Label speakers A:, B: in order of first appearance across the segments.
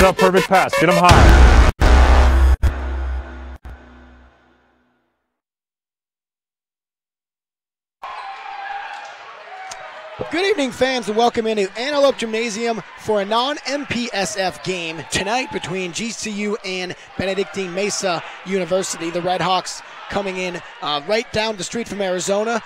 A: up, perfect pass. Get him high.
B: Good evening, fans, and welcome into Antelope Gymnasium for a non-MPSF game tonight between GCU and Benedictine Mesa University. The Redhawks coming in right down the street from Arizona.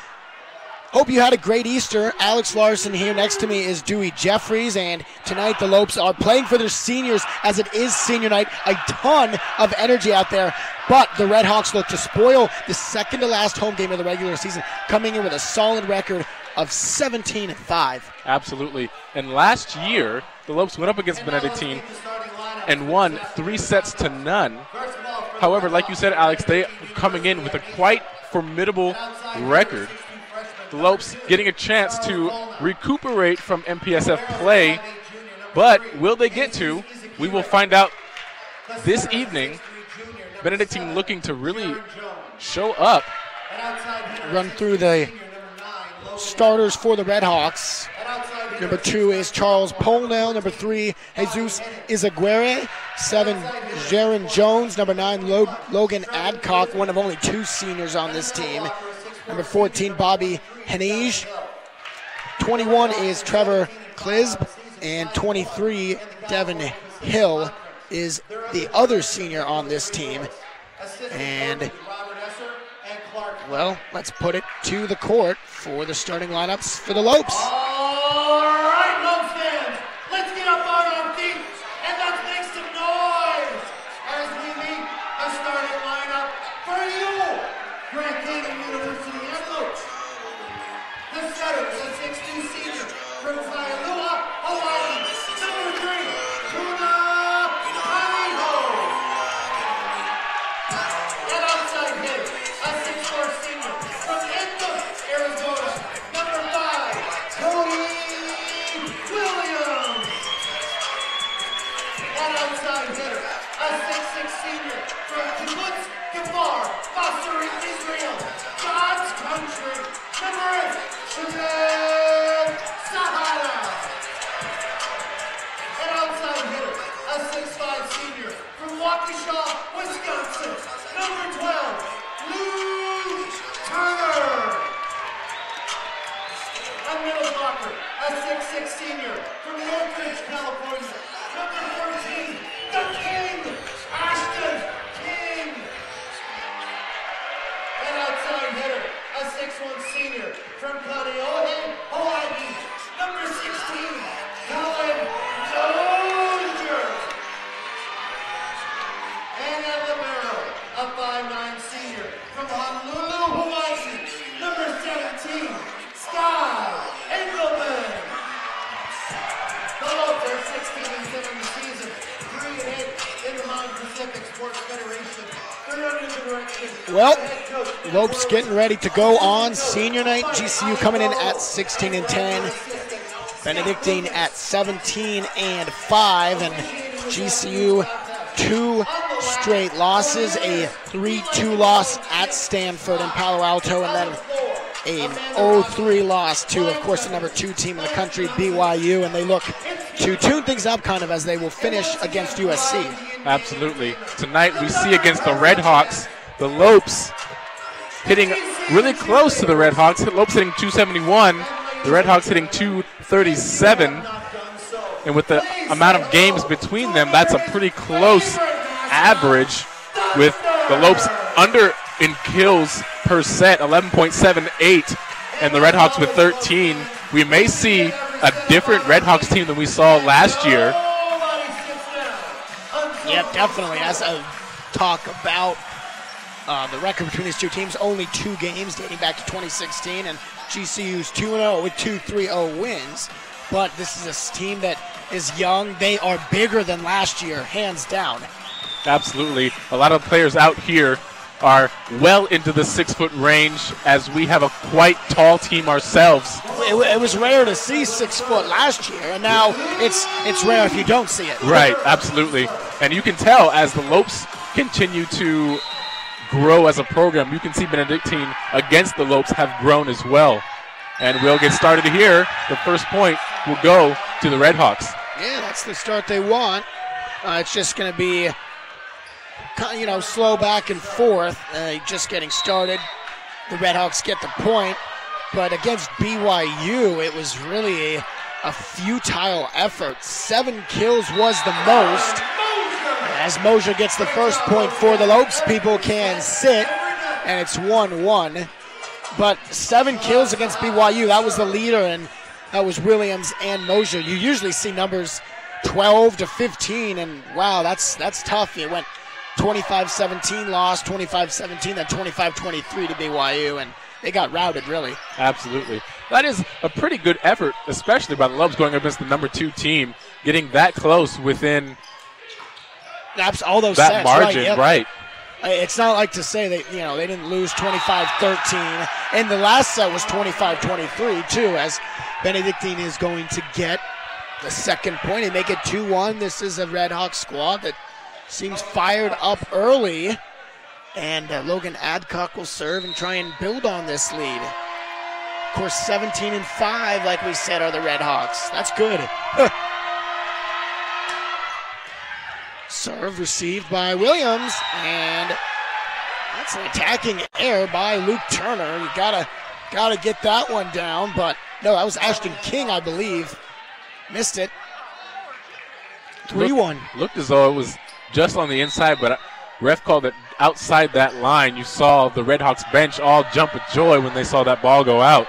B: Hope you had a great Easter. Alex Larson here next to me is Dewey Jeffries, and tonight the Lopes are playing for their seniors as it is senior night. A ton of energy out there, but the Redhawks look to spoil the second to last home game of the regular season, coming in with a solid record of 17-5.
C: Absolutely. And last year, the Lopes went up against Benedictine and won 3-0. However, like you said, Alex, they are coming in with a quite formidable record. The Lopes getting a chance to recuperate from MPSF play, but will they get to? We will find out this evening. Benedictine looking to really show up.
B: Run through the starters for the Redhawks. Number 2 is Charles Polnell. Number 3, Jesus Izaguirre. 7, Jaron Jones. Number 9, Logan Adcock, one of only 2 seniors on this team. Number 14, Bobby Henige. 21 is Trevor Klisb. And 23, Devin Hill, is the other senior on this team. And, well, let's put it to the court for the starting lineups for the Lopes.
D: All right, Lopes fans, let's get up on our feet and let's make some noise as we meet the starting lineup for you, Grand Canyon University Antelopes. The setter is a 6'2" senior from Kailua, Hawaii. Number 3, Tuna Kaniho. An outside hitter, a 6'4" senior from Antelope, Arizona. Number 5, Cody Williams. An outside hitter, a 6'6" senior from Kibbutz Kfar, Basra, Israel, God's country. Number 8, Shazad Sahara. An outside hitter, a 6'5" senior from Waukesha, Wisconsin. Number 12, Luke Turner. A middle blocker, a 6'6" senior from Northridge, California. Number 14, the King, Ashton King. An outside hitter, a 6'1" senior from Kaneohe, Hawaii. Number 16, Colin Dozier. And at libero, a 5'9" senior from Honolulu, Hawaii. Number 17, Sky Engelman. The Lopes are 16-7 this season, 3-8 in the Mountain Pacific Sports Federation. They're under the direction.
B: Well, Lopes getting ready to go on senior night. GCU coming in at 16-10. Benedictine at 17-5. And GCU 2 straight losses. A 3-2 loss at Stanford and Palo Alto. And then an 0-3 loss to, of course, the number 2 team in the country, BYU. And they look to tune things up kind of as they will finish against USC.
C: Absolutely. Tonight we see against the Redhawks, the Lopes hitting really close to the Redhawks. The Lopes hitting 271, the Redhawks hitting 237. And with the amount of games between them, that's a pretty close average, with the Lopes under in kills per set, 11.78, and the Redhawks with 13. We may see a different Redhawks team than we saw last year.
B: Yeah, definitely. As I talk about the record between these 2 teams, only 2 games dating back to 2016, and GCU's 2-0 with 2 3-0 wins. But this is a team that is young. They are bigger than last year, hands down.
C: Absolutely. A lot of players out here are well into the 6-foot range, as we have a quite tall team ourselves.
B: It was rare to see 6 foot last year, and now it's rare if you don't see it.
C: Right, absolutely. And you can tell as the Lopes continue to grow as a program, you can see Benedictine against the Lopes have grown as well. And we'll get started here. The first point will go to the Redhawks.
B: Yeah, that's the start they want. It's just going to be, slow back and forth. Just getting started. The Redhawks get the point, but against BYU, it was really a futile effort. 7 kills was the most. As Mosier gets the first point for the Lopes, people can sit, and it's 1-1. But 7 kills against BYU, that was the leader, and that was Williams and Mosier. You usually see numbers 12 to 15, and wow, that's tough. It went 25-17 loss, 25-17, then 25-23 to BYU, and they got routed, really.
C: Absolutely. That is a pretty good effort, especially by the Lopes going against the number 2 team, getting that close within
B: all those
C: that
B: sets,
C: margin,
B: yep.
C: right.
B: It's not like to say they didn't lose 25-13, and the last set was 25-23 too, as Benedictine is going to get the second point and make it 2-1. This is a Red Hawk squad that seems fired up early, and Logan Adcock will serve and try and build on this lead. Of course, 17-5, like we said, are the Red Hawks. That's good. Serve received by Williams, and that's an attacking error by Luke Turner. You gotta get that one down, but no, that was Ashton King, I believe. Missed it. 3-1.
C: Looked as though it was just on the inside, but ref called it outside that line. You saw the Redhawks bench all jump with joy when they saw that ball go out.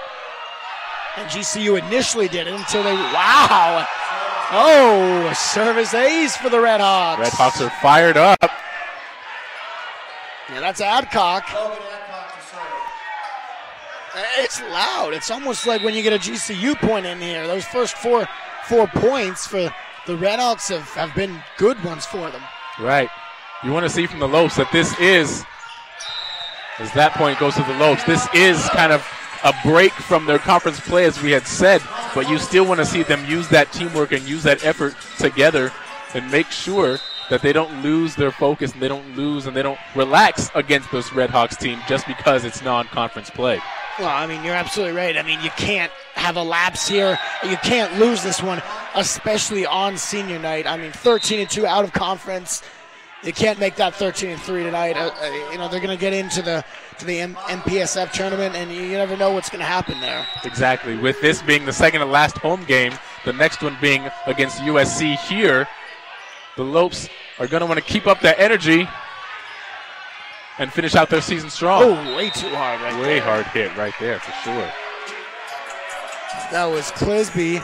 B: And GCU initially did it until they, wow. Oh, a service ace for the Redhawks.
C: Redhawks are fired up.
B: Yeah, that's Adcock. It's loud. It's almost like when you get a GCU point in here. Those first four points for the Redhawks have been good ones for them.
C: Right. You want to see from the Lopes that this is, as that point goes to the Lopes, this is kind of a break from their conference play, as we had said, but you still want to see them use that teamwork and use that effort together and make sure that they don't lose their focus and they don't lose and they don't relax against this Redhawks team just because it's non-conference play.
B: Well, I mean, you're absolutely right. I mean, you can't have a lapse here. You can't lose this one, especially on senior night. I mean, 13-2 out of conference. You can't make that 13-3 tonight. They're going to get into the MPSF tournament, and you never know what's going to happen there.
C: Exactly. With this being the second to last home game, the next one being against USC here, the Lopes are going to want to keep up that energy and finish out their season strong.
B: Oh, way too hard right there.
C: Way hard hit right there for sure.
B: That was Clisby.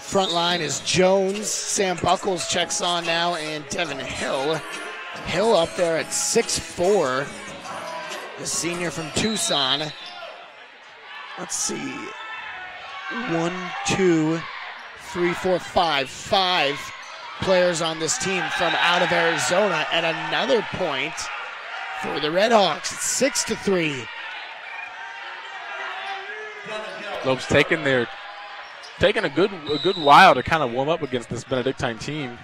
B: Front line is Jones. Sam Buckles checks on now, and Devin Hill. Hill up there at 6'4", the senior from Tucson. Let's see. 1, 2, 3, 4, 5. 5 players on this team from out of Arizona, and another point for the Redhawks. It's 6-3.
C: Lopes taking a good while to kind of warm up against this Benedictine team.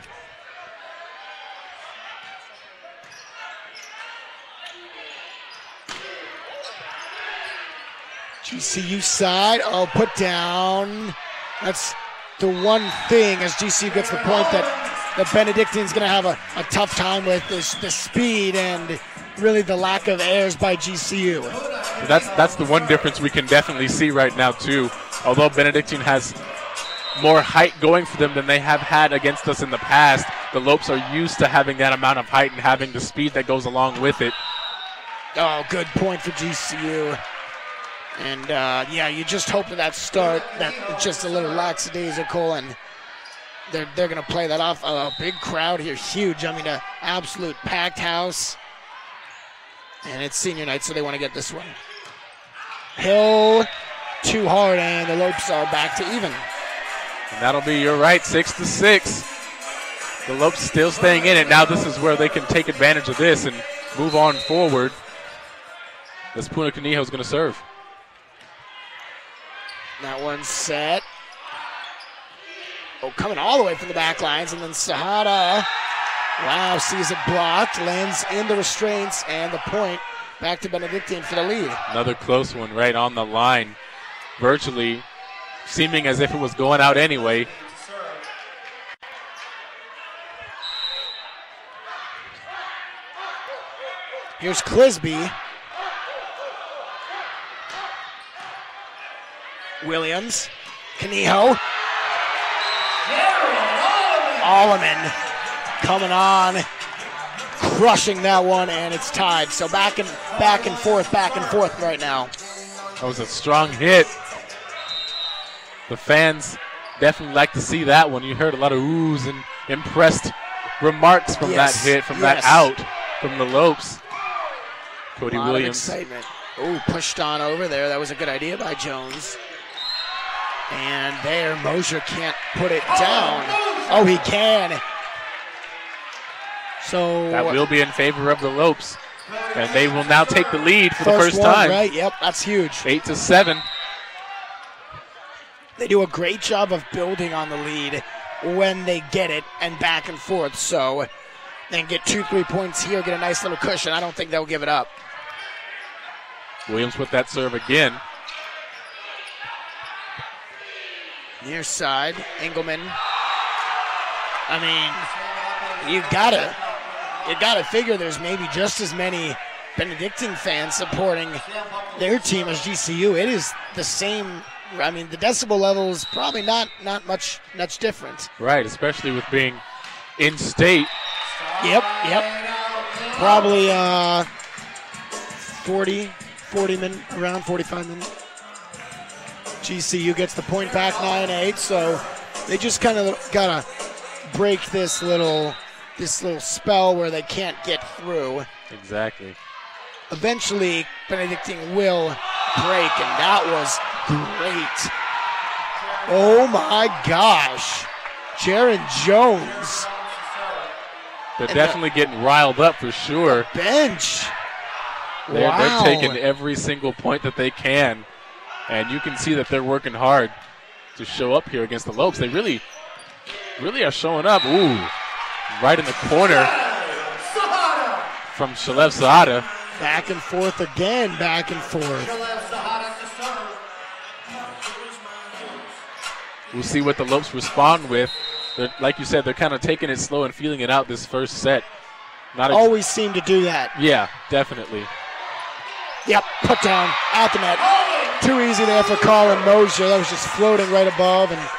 B: GCU side, put down. That's the one thing, as GCU gets the point that Benedictine's going to have a tough time with, is the speed and really the lack of airs by GCU.
C: That's the one difference we can definitely see right now too. Although Benedictine has more height going for them than they have had against us in the past, the Lopes are used to having that amount of height and having the speed that goes along with it.
B: Oh, good point for GCU. And, you just hope that start, that it's just a little lackadaisical, and they're going to play that off. A big crowd here, huge. I mean, an absolute packed house. And it's senior night, so they want to get this one. Hill, too hard, and the Lopes are back to even.
C: And that'll be, you're right, 6-6. The Lopes still staying in it. Now this is where they can take advantage of this and move on forward. This Puna Canijo is going to serve.
B: That one's set. Oh, coming all the way from the back lines, and then Sahada, wow, sees it blocked, lands in the restraints, and the point back to Benedictine for the lead.
C: Another close one right on the line. Virtually seeming as if it was going out anyway.
B: Here's Clisby. Williams. Canijo. Alleman coming on, crushing that one, and it's tied. So back and forth right now.
C: That was a strong hit. The fans definitely like to see that one. You heard a lot of oohs and impressed remarks from that hit, from that out from the Lopes. Cody Williams.
B: Excitement. Oh, pushed on over there. That was a good idea by Jones. And there, Mosier can't put it down. Oh, he can. So
C: that will be in favor of the Lopes. And they will now take the lead for the first time.
B: Right, yep, that's huge.
C: 8-7.
B: They do a great job of building on the lead when they get it and back and forth. So then get 2-3 points here, get a nice little cushion. I don't think they'll give it up.
C: Williams with that serve again.
B: Near side, Engelman. I mean, you gotta figure there's maybe just as many Benedictine fans supporting their team as GCU. It is the same. I mean, the decibel level is probably not much different.
C: Right, especially with being in state.
B: Yep. Probably 40 minutes, around 45 minutes. GCU gets the point back 9-8, so they just kind of gotta break this little spell where they can't get through.
C: Exactly.
B: Eventually, Benedictine will break, and that was great. Oh my gosh, Jaron Jones.
C: They're definitely getting riled up for sure.
B: Bench.
C: They're taking every single point that they can. And you can see that they're working hard to show up here against the Lopes. They really are showing up. Ooh, right in the corner from Shalev Sahada.
B: Back and forth again, back and forth.
C: We'll see what the Lopes respond with. Like you said, they're kind of taking it slow and feeling it out this first set.
B: Always seem to do that.
C: Yeah, definitely.
B: Yep, put down at the net. Too easy there for Colin Mosier. That was just floating right above and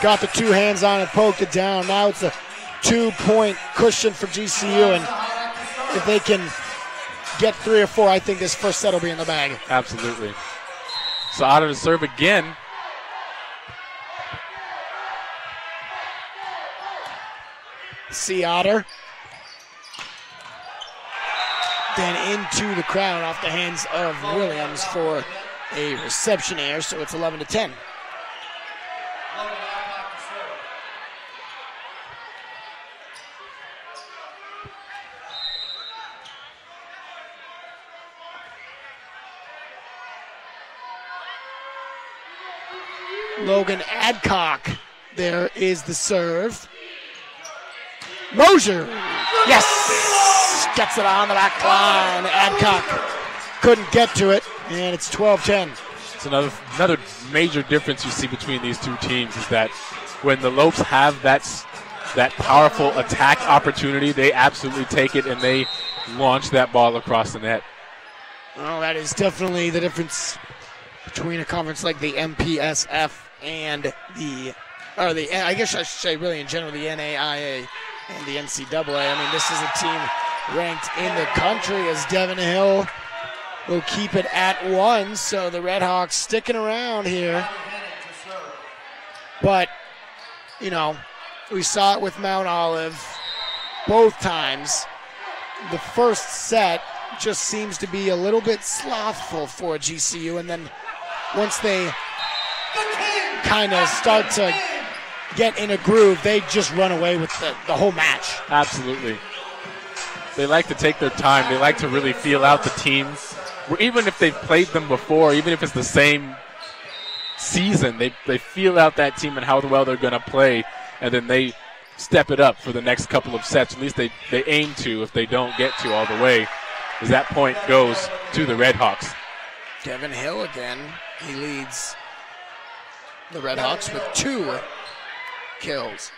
B: got the two hands on it, poked it down. Now it's a 2-point cushion for GCU, and if they can get 3 or 4, I think this first set will be in the bag.
C: Absolutely. Sahada to serve again.
B: Sea Otter. Then into the crowd off the hands of Williams for a reception error, so it's 11-10. Logan Adcock, there is the serve. Mosier, yes, gets it on the back line. Adcock couldn't get to it, and it's 12-10.
C: It's another major difference you see between these two teams is that when the Lopes have that powerful attack opportunity, they absolutely take it and they launch that ball across the net.
B: Well, that is definitely the difference between a conference like the MPSF and I guess I should say really in general, the NAIA and the NCAA. I mean, this is a team ranked in the country as Devin Hill will keep it at 1, so the Red Hawks sticking around here. But, you know, we saw it with Mount Olive both times. The first set just seems to be a little bit slothful for GCU, and then once they kind of start to get in a groove, they just run away with the whole match.
C: Absolutely. They like to take their time. They like to really feel out the team. Even if they've played them before, even if it's the same season, they feel out that team and how well they're going to play, and then they step it up for the next couple of sets. At least they aim to if they don't get to all the way, as that point goes to the Red Hawks.
B: Devin Hill again. He leads the Red Hawks with 2 kills.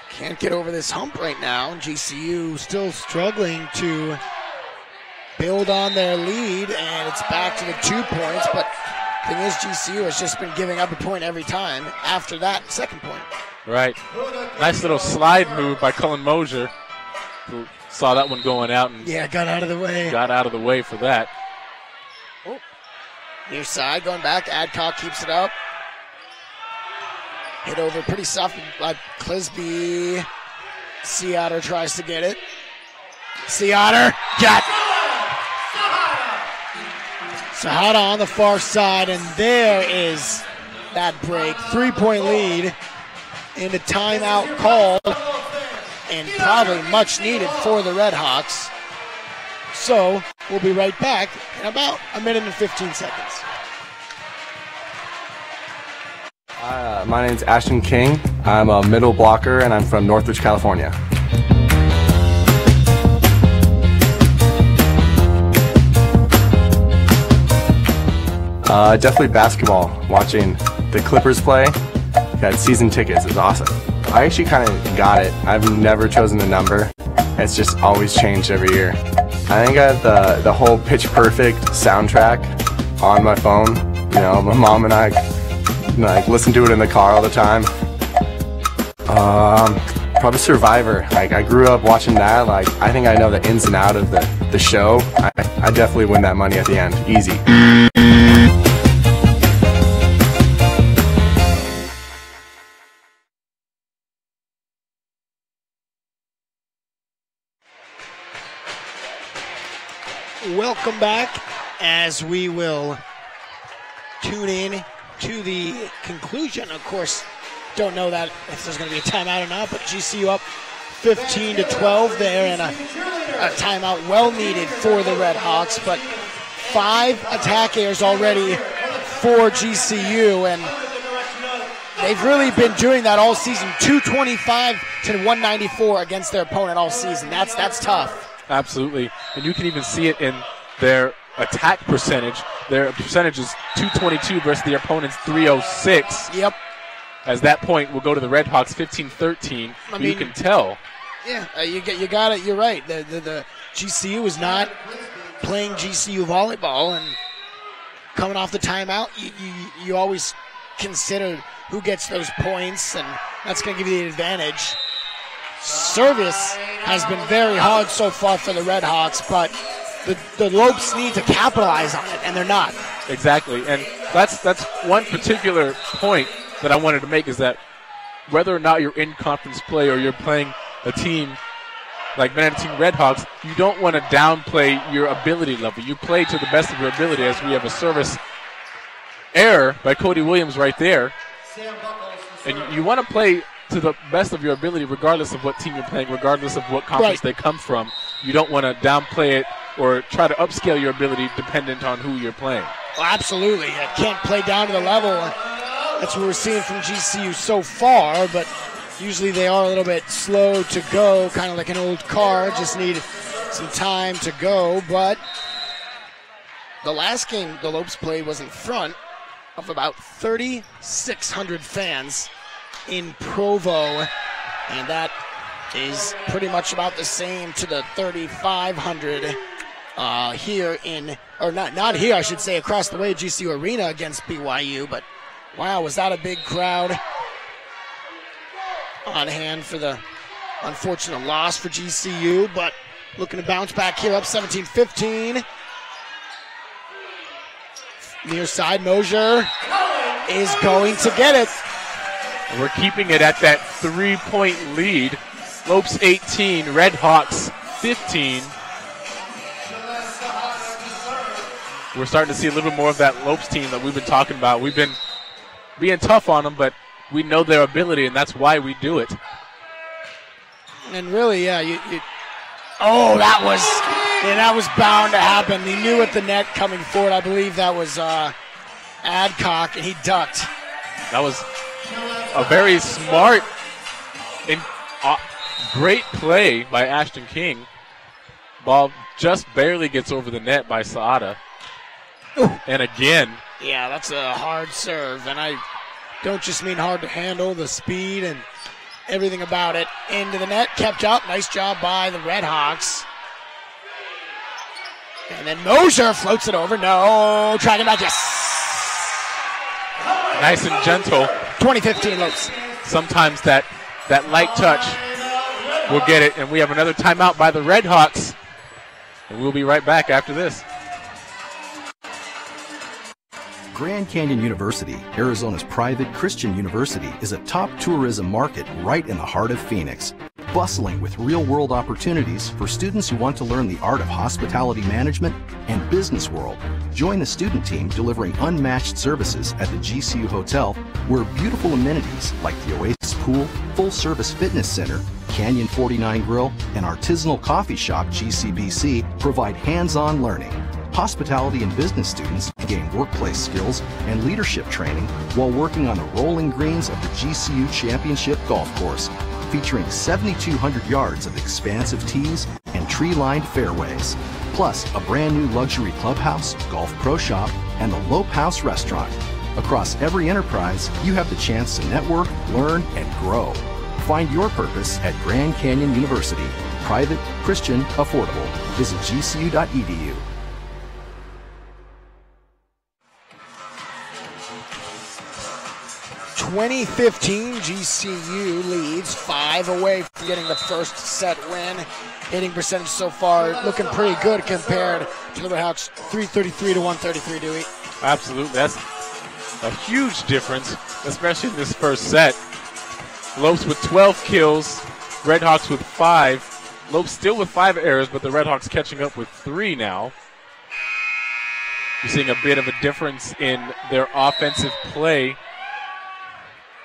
B: Can't get over this hump right now. GCU still struggling to build on their lead, and it's back to the 2 points, but the thing is GCU has just been giving up a point every time after that second point. Right.
C: Nice little slide move by Cullen Mosier, who saw that one going out and
B: got out of the way.
C: Got out of the way for that.
B: Oh. Near side, going back. Adcock keeps it up. Hit over pretty soft by Clisby. Seatter tries to get it. Seatter, got Sahada on the far side, and there is that break. 3-point lead into timeout called, and probably much needed for the Red Hawks. So we'll be right back in about a minute and 15 seconds.
E: My name's Ashton King. I'm a middle blocker, and I'm from Northridge, California. Definitely basketball. Watching the Clippers play. Got season tickets. It's awesome. I actually kind of got it. I've never chosen a number. It's just always changed every year. I think I have the whole Pitch Perfect soundtrack on my phone. You know, my mom and I listen to it in the car all the time. Probably Survivor. I grew up watching that. I think I know the ins and outs of the show. I definitely win that money at the end. Easy.
B: Welcome back, as we will tune in to the conclusion. Of course, don't know that if there's going to be a timeout or not, but GCU up 15-12 there, and a timeout well needed for the Red Hawks, but 5 attack airs already for GCU, and they've really been doing that all season. 225 to 194 against their opponent all season. That's tough.
C: Absolutely, and you can even see it in their attack percentage. Their percentage is 222 versus their opponent's 306.
B: Yep.
C: As that point will go to the Red Hawks 15-13. You can tell.
B: Yeah, you got it. You're right. The GCU is not playing GCU volleyball, and coming off the timeout, you always consider who gets those points, and that's going to give you the advantage. Service has been very hard so far for the Red Hawks, but the Lopes need to capitalize on it, and they're not.
C: Exactly, and that's one particular point that I wanted to make, is that whether or not you're in conference play or you're playing a team like Benedictine Red Hawks, you don't want to downplay your ability level. You play to the best of your ability, as we have a service error by Cody Williams right there. And you want to play to the best of your ability regardless of what team you're playing, regardless of what conference they come from. You don't want to downplay it or try to upscale your ability dependent on who you're playing.
B: Well, absolutely. You can't play down to the level. That's what we're seeing from GCU so far, but usually they are a little bit slow to go, kind of like an old car, just need some time to go. But the last game the Lopes played was in front of about 3,600 fans in Provo, and that is pretty much about the same to the 3,500 here in, or not here, I should say, across the way, GCU Arena against BYU. But wow, was that a big crowd on hand for the unfortunate loss for GCU, but looking to bounce back here, up 17-15. Near side, Mosier is going to get it.
C: We're keeping it at that 3-point lead. Lopes 18, Red Hawks 15. We're starting to see a little bit more of that Lopes team that we've been talking about. We've been being tough on them, but we know their ability, and that's why we do it.
B: And really, yeah, that was bound to happen. He knew at the net coming forward. I believe that was Adcock, and he ducked.
C: That was a very smart and great play by Ashton King. Ball just barely gets over the net by Saada. And again.
B: Yeah, that's a hard serve, and I don't just mean hard to handle, the speed and everything about it. Into the net, kept up. Nice job by the Red Hawks. And then Mosier floats it over. No, tracking back, yes.
C: Nice and gentle.
B: 2015 Lopes.
C: Sometimes that light touch will get it, and we have another timeout by the Red Hawks. And we'll be right back after this.
F: Grand Canyon University, Arizona's private Christian university, is a top tourism market right in the heart of Phoenix, bustling with real-world opportunities for students who want to learn the art of hospitality management and business world. Join the student team delivering unmatched services at the GCU Hotel, where beautiful amenities like the Oasis Pool, full-service fitness center, Canyon 49 Grill, and artisanal coffee shop GCBC provide hands-on learning. Hospitality and business students gain workplace skills and leadership training while working on the rolling greens of the GCU Championship Golf Course, featuring 7,200 yards of expansive tees and tree-lined fairways, plus a brand new luxury clubhouse, golf pro shop, and the Lope House restaurant. Across every enterprise, you have the chance to network, learn, and grow. Find your purpose at Grand Canyon University. Private, Christian, affordable. Visit gcu.edu.
B: 2015, GCU leads 5 away from getting the first set win. Hitting percentage so far looking pretty good compared to the Red Hawks, 333 to 133, Dewey.
C: Absolutely. That's a huge difference, especially in this first set. Lopes with 12 kills, Red Hawks with 5. Lopes still with 5 errors, but the Red Hawks catching up with 3 now. You're seeing a bit of a difference in their offensive play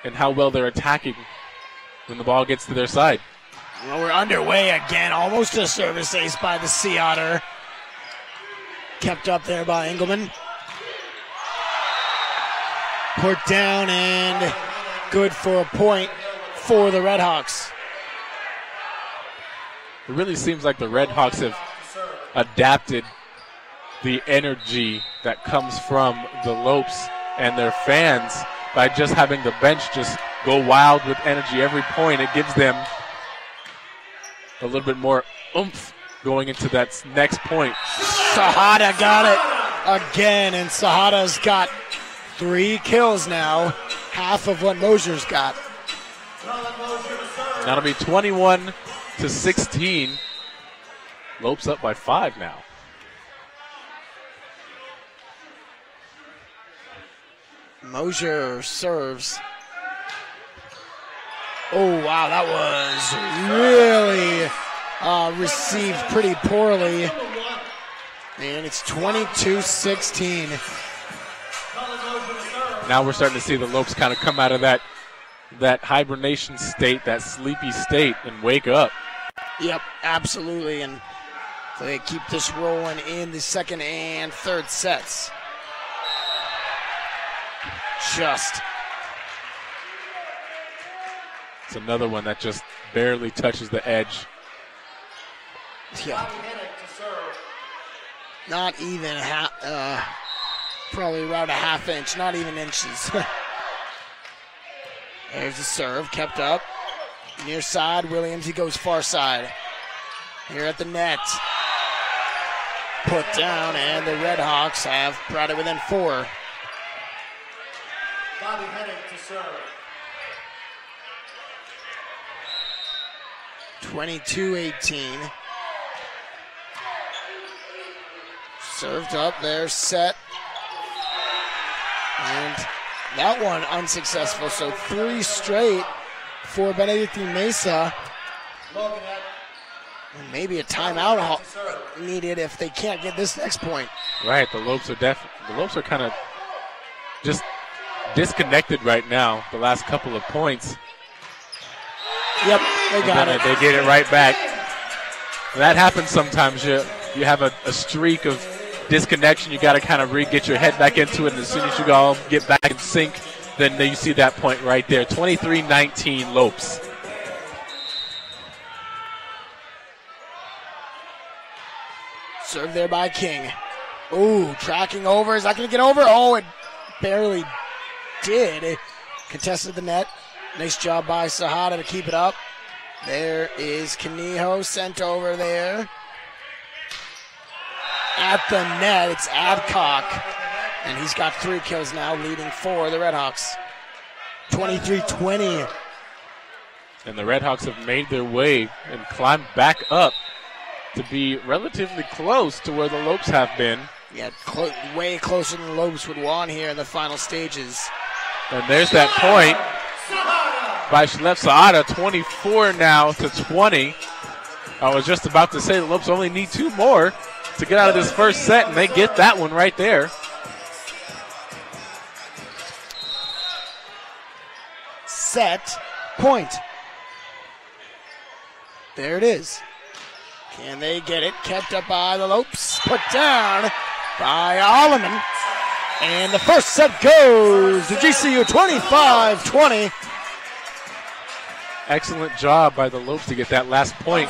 C: and how well they're attacking when the ball gets to their side.
B: Well, we're underway again. Almost a service ace by the Sea Otter. Kept up there by Engelman. Put down and good for a point for the Red Hawks.
C: It really seems like the Red Hawks have adapted the energy that comes from the Lopes and their fans by just having the bench just go wild with energy every point. It gives them a little bit more oomph going into that next point.
B: Sahada got it again, and Sahada's got 3 kills now, half of what Mosier's got.
C: Now it'll be 21 to 16. Lopes up by 5 now.
B: Mosier serves. Oh, wow, that was really received pretty poorly. And it's 22-16.
C: Now we're starting to see the Lopes kind of come out of that hibernation state, that sleepy state, and wake up.
B: Yep, absolutely. And they keep this rolling in the second and third sets.
C: It's another one that just barely touches the edge.
B: Yeah. Not even probably around a half inch, not even inches. There's the serve, kept up. Near side, Williams, he goes far side. Here at the net. Put down, and the Red Hawks have brought it within 4.
D: Bobby Hennig to serve.
B: 22-18. Served up there, set. And that one unsuccessful. So 3 straight for Benedictine Mesa. And maybe a timeout needed if they can't get this next point.
C: Right, the Lopes are kind of just disconnected right now, the last couple of points.
B: Yep, they got it.
C: They get it right back. That happens sometimes. You have a streak of disconnection. You got to kind of get your head back into it, and as soon as you all get back in sync, then you see that point right there. 23-19 Lopes.
B: Served there by King. Ooh, tracking over. Is that going to get over? Oh, it barely did. It contested the net. Nice job by Sahada to keep it up. There is Kaniho sent over there. At the net, it's Adcock. And he's got 3 kills now, leading for the Redhawks. 23-20.
C: And the Redhawks have made their way and climbed back up to be relatively close to where the Lopes have been.
B: Yeah, way closer than the Lopes would want here in the final stages.
C: And there's that point by Shalef Saada, 24 now to 20. I was just about to say the Lopes only need 2 more to get out of this first set, and they get that one right there.
B: Set point. There it is. Can they get it? Kept up by the Lopes. Put down by Alleman. And the first set goes to GCU 25-20.
C: Excellent job by the Lopes to get that last point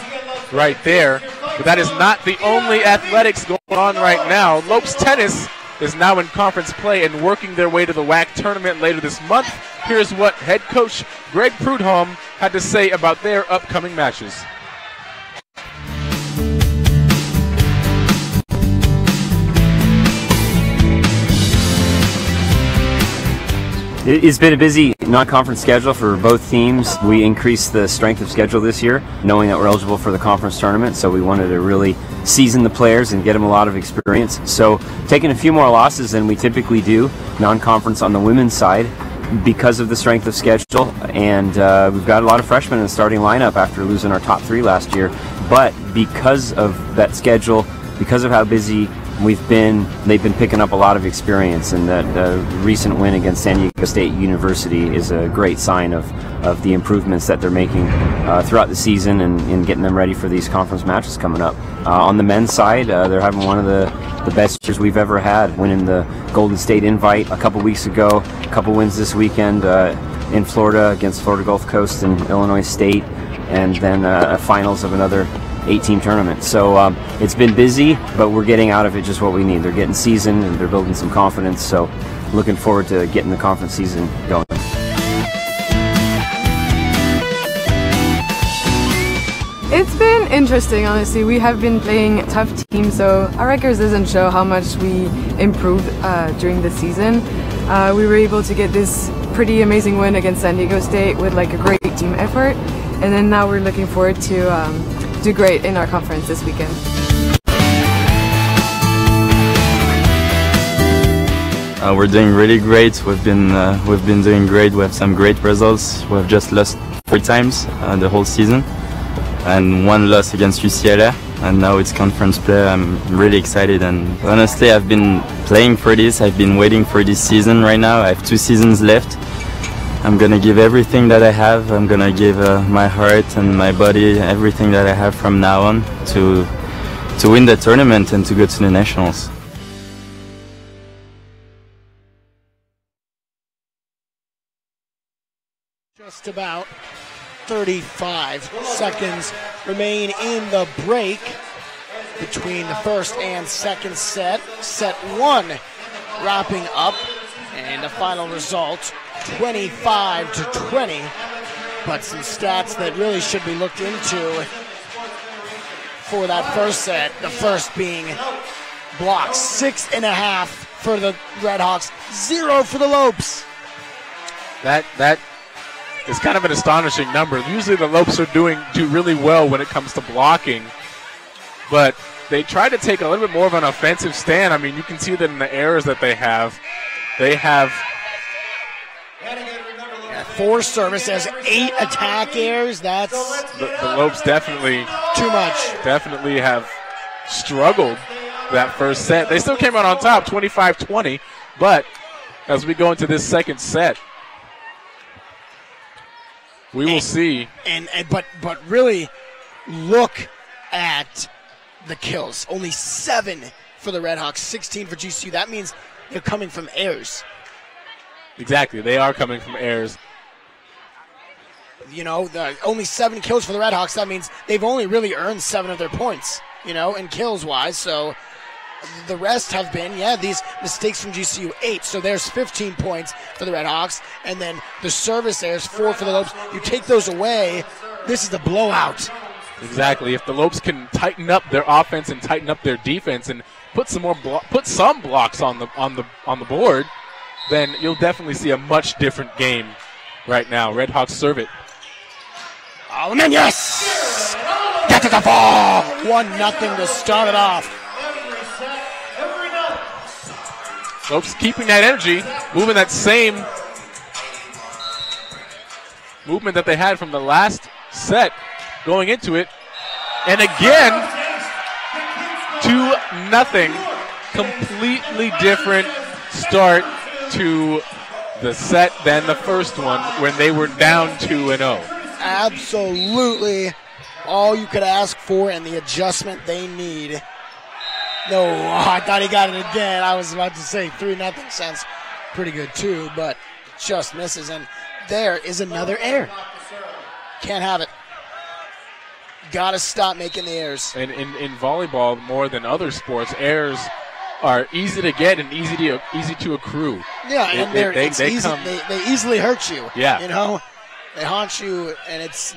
C: right there. But that is not the only athletics going on right now. Lopes tennis is now in conference play and working their way to the WAC tournament later this month. Here's what head coach Greg Prudhomme had to say about their upcoming matches.
G: It's been a busy non-conference schedule for both teams. We increased the strength of schedule this year, knowing that we're eligible for the conference tournament, so we wanted to really season the players and get them a lot of experience. So taking a few more losses than we typically do, non-conference on the women's side, because of the strength of schedule, and we've got a lot of freshmen in the starting lineup after losing our top 3 last year. But because of that schedule, because of how busy they've been picking up a lot of experience, and that recent win against San Diego State University is a great sign of the improvements that they're making throughout the season and getting them ready for these conference matches coming up. On the men's side, they're having one of the best years we've ever had, winning the Golden State Invite a couple weeks ago, a couple wins this weekend in Florida against Florida Gulf Coast and Illinois State, and then a finals of another 8-team tournament. So it's been busy, but we're getting out of it just what we need. They're getting seasoned and they're building some confidence, so looking forward to getting the conference season going.
H: It's been interesting, honestly. We have been playing tough teams, so our records doesn't show how much we improved during the season. We were able to get this pretty amazing win against San Diego State with like a great team effort, and then now we're looking forward to do great in our conference this weekend.
I: We're doing really great. We've been doing great. We have some great results. We've just lost 3 times the whole season, and 1 loss against UCLA, and now it's conference play. I'm really excited, and honestly I've been playing for this. I've been waiting for this season right now. I have 2 seasons left. I'm gonna give everything that I have. I'm gonna give my heart and my body, everything that I have from now on to win the tournament and to go to the nationals.
B: Just about 35 seconds remain in the break between the first and second set. Set 1 wrapping up, and the final result 25-20. But some stats that really should be looked into for that first set. The first being blocks, 6.5 for the Redhawks, 0 for the Lopes.
C: That is kind of an astonishing number. Usually the Lopes do really well when it comes to blocking, but they try to take a little bit more of an offensive stand. I mean, you can see that in the errors that they have. They have
B: 4 service, has 8 attack errors. That's
C: the Lopes definitely
B: too much.
C: Definitely have struggled that first set. They still came out on top, 25-20, but as we go into this second set, we will see.
B: But really look at the kills. Only 7 for the Redhawks, 16 for GCU. That means they're coming from errors.
C: Exactly, they are coming from errors.
B: You know, only 7 kills for the Redhawks. That means they've only really earned 7 of their points, you know, and kills-wise. So The rest have been, these mistakes from GCU, 8. So there's 15 points for the Red Hawks. And then the service there's 4 for the Lopes. You take those away, this is a blowout.
C: Exactly. If the Lopes can tighten up their offense and tighten up their defense and put some blocks on the board, then you'll definitely see a much different game right now. Red Hawks serve it.
B: Oh, and then yes! Get to the ball! 1-0 to start it off.
C: Lopes keeping that energy, moving that same movement that they had from the last set, going into it. And again, 2-0. Completely different start to the set than the first one when they were down 2-0.
B: Absolutely all you could ask for and the adjustment they need. No, I thought he got it again. I was about to say 3-0 sounds pretty good too, but just misses. And there is another error. Can't have it. Got to stop making the errors.
C: And in volleyball, more than other sports, errors are easy to get and easy to accrue.
B: Yeah, and they easily hurt you.
C: Yeah.
B: You know, they haunt you, and it's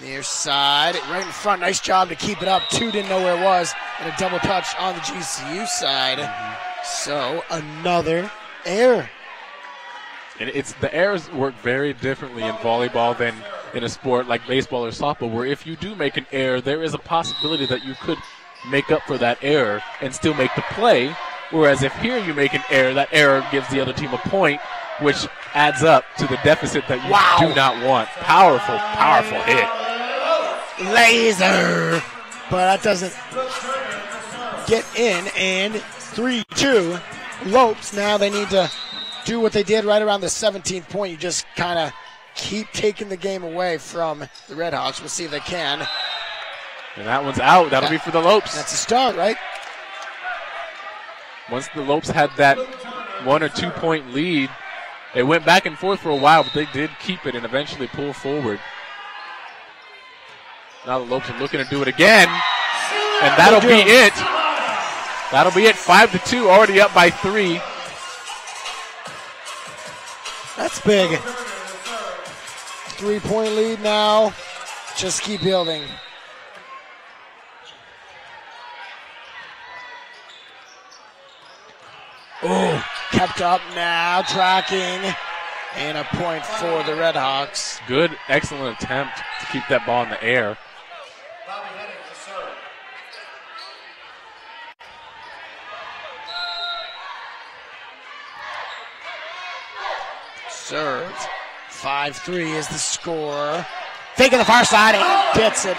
B: near side, right in front. Nice job to keep it up. 2 didn't know where it was, and a double touch on the GCU side. So another error.
C: And the errors work very differently in volleyball than in a sport like baseball or softball, where if you do make an error, there is a possibility that you could make up for that error and still make the play. Whereas if here you make an error, that error gives the other team a point, which adds up to the deficit that you do not want. Powerful, powerful hit.
B: Laser! But that doesn't get in, and 3-2. Lopes, now they need to do what they did right around the 17th point. You just kind of keep taking the game away from the Red Hawks. We'll see if they can.
C: And that one's out. That'll be for the Lopes.
B: That's a start, right?
C: Once the Lopes had that 1 or 2 point lead, they went back and forth for a while, but they did keep it and eventually pull forward. Now the Lopes are looking to do it again, and that'll be it. That'll be it. 5-2, already up by 3.
B: That's big. 3-point lead now. Just keep building. Oh, kept up now, tracking. And a point for the Red Hawks.
C: Good, excellent attempt to keep that ball in the air.
B: Served. 5-3 is the score. Faking the far side and gets it.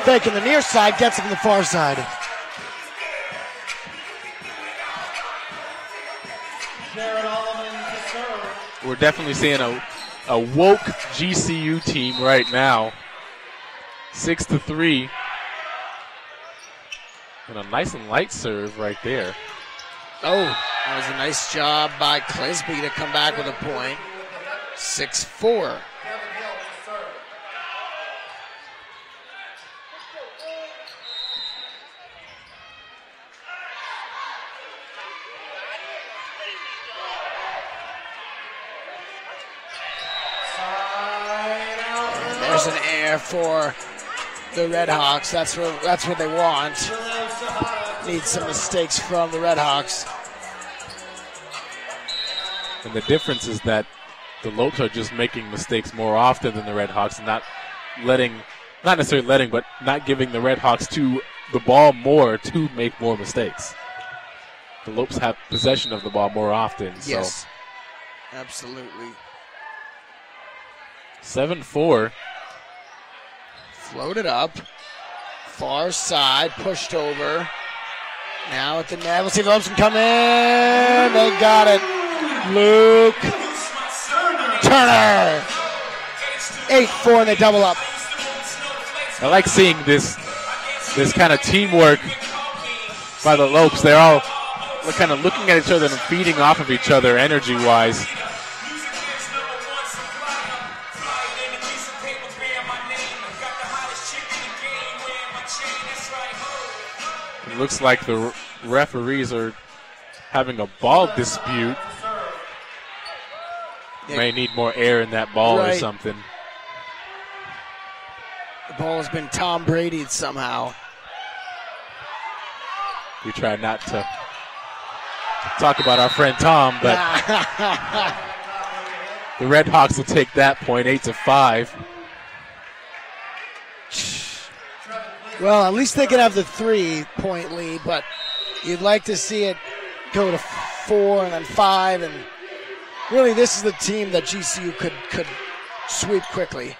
B: Faking the near side, gets it from the far side.
C: We're definitely seeing a woke GCU team right now. 6-3. And a nice and light serve right there.
B: Oh, that was a nice job by Clisby to come back with a point. 6-4. There's an air for the Red Hawks. That's what they want. Need some mistakes from the Red Hawks.
C: And the difference is that the Lopes are just making mistakes more often than the Red Hawks, and not necessarily letting, but not giving the Red Hawks the ball more to make more mistakes. The Lopes have possession of the ball more often.
B: Yes, absolutely.
C: 7-4.
B: Floated up. Far side, pushed over. Now at the net. We'll see if the Lopes can come in. They got it. Luke Turner. 8-4, and they double up.
C: I like seeing this kind of teamwork by the Lopes. They're all kind of looking at each other and feeding off of each other energy-wise. It looks like the referees are having a ball dispute. May need more air in that ball or something.
B: The ball has been Tom Brady'd somehow.
C: We try not to talk about our friend Tom, but the Red Hawks will take that point, 8-5.
B: Well, at least they can have the 3-point lead, but you'd like to see it go to 4 and then 5, and really this is the team that GCU could sweep quickly.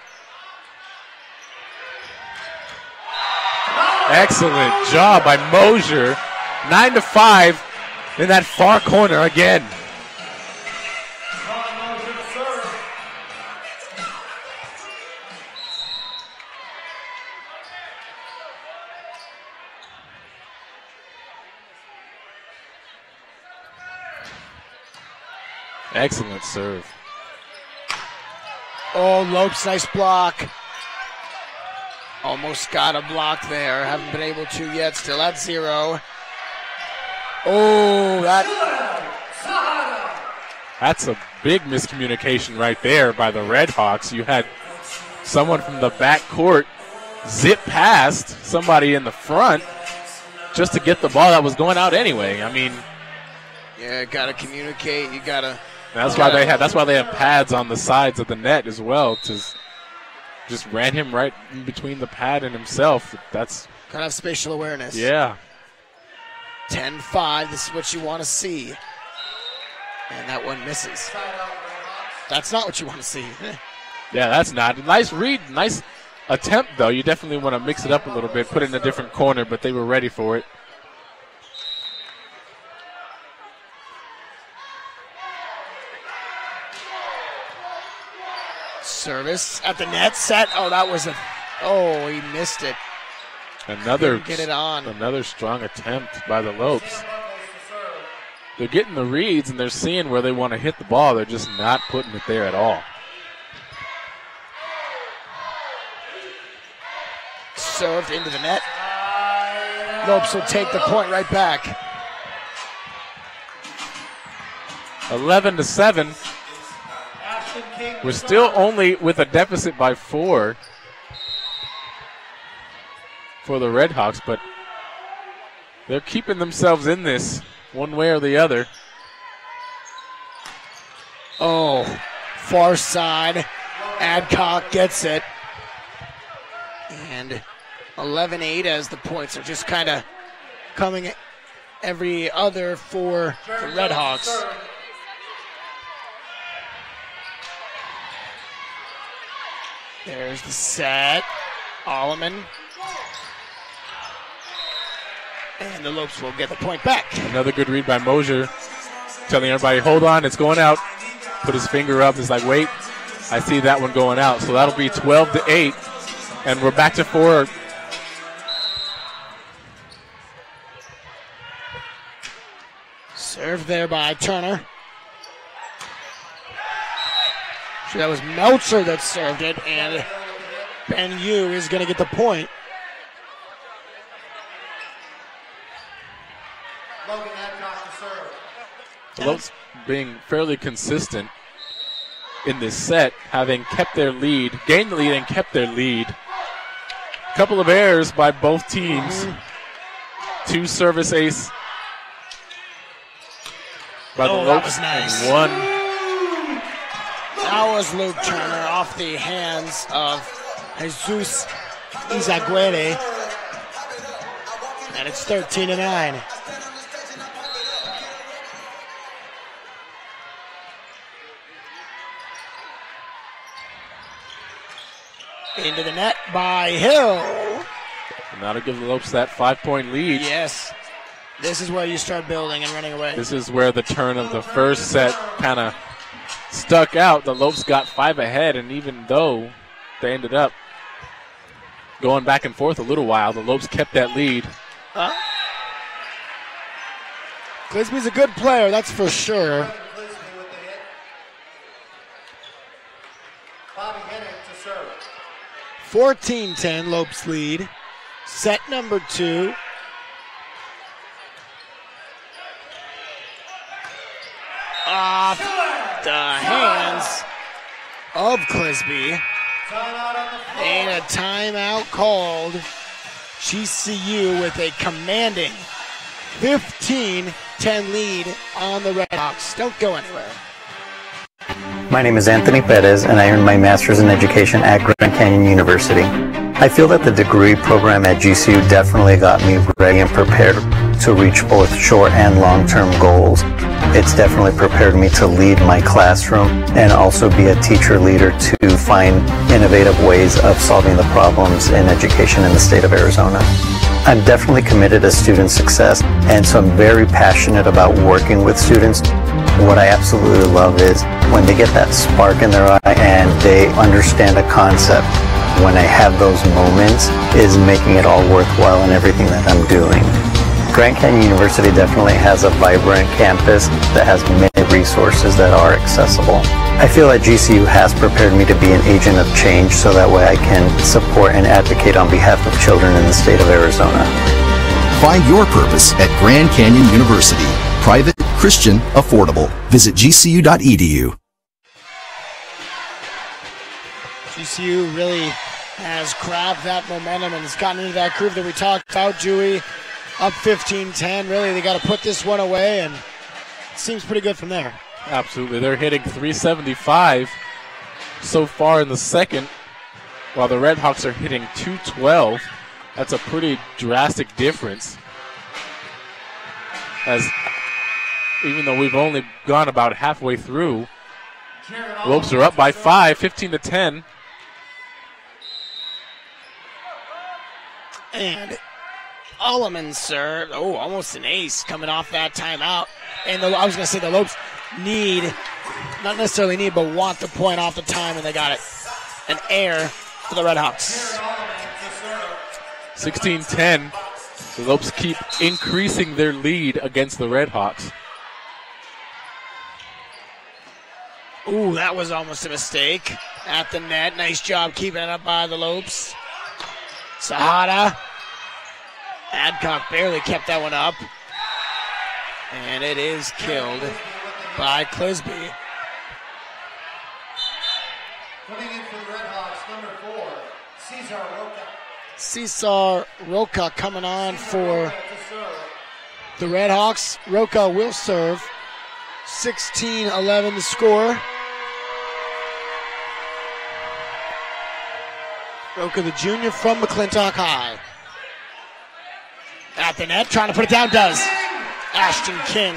C: Excellent job by Mosier. 9-5 in that far corner again. Excellent serve.
B: Oh, Lopes, nice block. Almost got a block there. Haven't been able to yet. Still at 0. Oh,
C: that's a big miscommunication right there by the Red Hawks. You had someone from the back court zip past somebody in the front just to get the ball that was going out anyway. I mean,
B: yeah, gotta communicate. You gotta.
C: That's why they have pads on the sides of the net as well. Just ran him right in between the pad and himself. That's
B: gotta have spatial awareness.
C: Yeah.
B: 10-5. This is what you want to see, and that one misses. That's not what you want to see.
C: Yeah, that's not. Nice read, nice attempt though. You definitely want to mix it up a little bit, put it in a different corner, but they were ready for it.
B: Service at the net, set. Oh, that was he missed it. Get it on.
C: Another strong attempt by the Lopes. They're getting the reads and they're seeing where they want to hit the ball. They're just not putting it there at all.
B: Served into the net. Lopes will take the point right back.
C: 11-7. We're still only with a deficit by 4 for the Red Hawks, but they're keeping themselves in this one way or the other.
B: Oh, far side. Adcock gets it. And 11-8 as the points are just kind of coming every other for the Red Hawks. There's the set. Alleman. And the Lopes will get the point back.
C: Another good read by Mosier, telling everybody, hold on, it's going out. Put his finger up. It's like, wait, I see that one going out. So that'll be 12-8, and we're back to 4.
B: Served there by Turner. So that was Meltzer that served it, and Ben Yu is going to get the point.
C: The Lopes being fairly consistent in this set, having kept their lead, gained the lead and kept their lead. A couple of errors by both teams. 2 service ace by the Lopes,
B: nice.
C: and 1.
B: That was Luke Turner off the hands of Jesus Izaguirre. And it's 13-9. Into the net by Hill.
C: And that'll give the Lopes that 5-point lead.
B: Yes. This is where you start building and running away.
C: This is where the turn of the first set kind of stuck out. The Lopes got 5 ahead, and even though they ended up going back and forth a little while, the Lopes kept that lead.
B: Clisby's a good player, that's for sure. 14-10, Lopes lead. Set number 2. off the hands of Clisby. And a timeout called. GCU with a commanding 15-10 lead on the Redhawks. Don't go anywhere.
J: My name is Anthony Perez, and I earned my master's in education at Grand Canyon University. I feel that the degree program at GCU definitely got me ready and prepared to reach both short and long-term goals. It's definitely prepared me to lead my classroom and also be a teacher leader to find innovative ways of solving the problems in education in the state of Arizona. I'm definitely committed to student success, and so I'm very passionate about working with students. What I absolutely love is when they get that spark in their eye and they understand a concept. When I have those moments, is making it all worthwhile in everything that I'm doing. Grand Canyon University definitely has a vibrant campus that has many resources that are accessible. I feel that GCU has prepared me to be an agent of change so that way I can support and advocate on behalf of children in the state of Arizona.
F: Find your purpose at Grand Canyon University. Private, Christian, affordable. Visit gcu.edu.
B: GCU really has grabbed that momentum and has gotten into that groove that we talked about, Dewey. Up 15-10. Really, they got to put this one away, and it seems pretty good from there.
C: Absolutely. They're hitting 375 so far in the second, while the Redhawks are hitting 212. That's a pretty drastic difference. As even though we've only gone about halfway through, Lopes are up by 5, 15-10.
B: And Alleman serve. Oh, almost an ace coming off that timeout. And I was going to say the Lopes need, not necessarily need, but want the point off the time, and they got it. An air for the Redhawks.
C: 16-10. The Lopes keep increasing their lead against the Redhawks.
B: Ooh, that was almost a mistake at the net. Nice job keeping it up by the Lopes. Sahada. Adcock barely kept that one up. And it is killed by Clisby.
D: Coming in for the Redhawks, number 4, Cesar Roca.
B: Cesar Roca coming on for the Redhawks. Roca will serve. 16-11 to score. Roca, the junior from McClintock High. At the net, trying to put it down, does. Ashton King.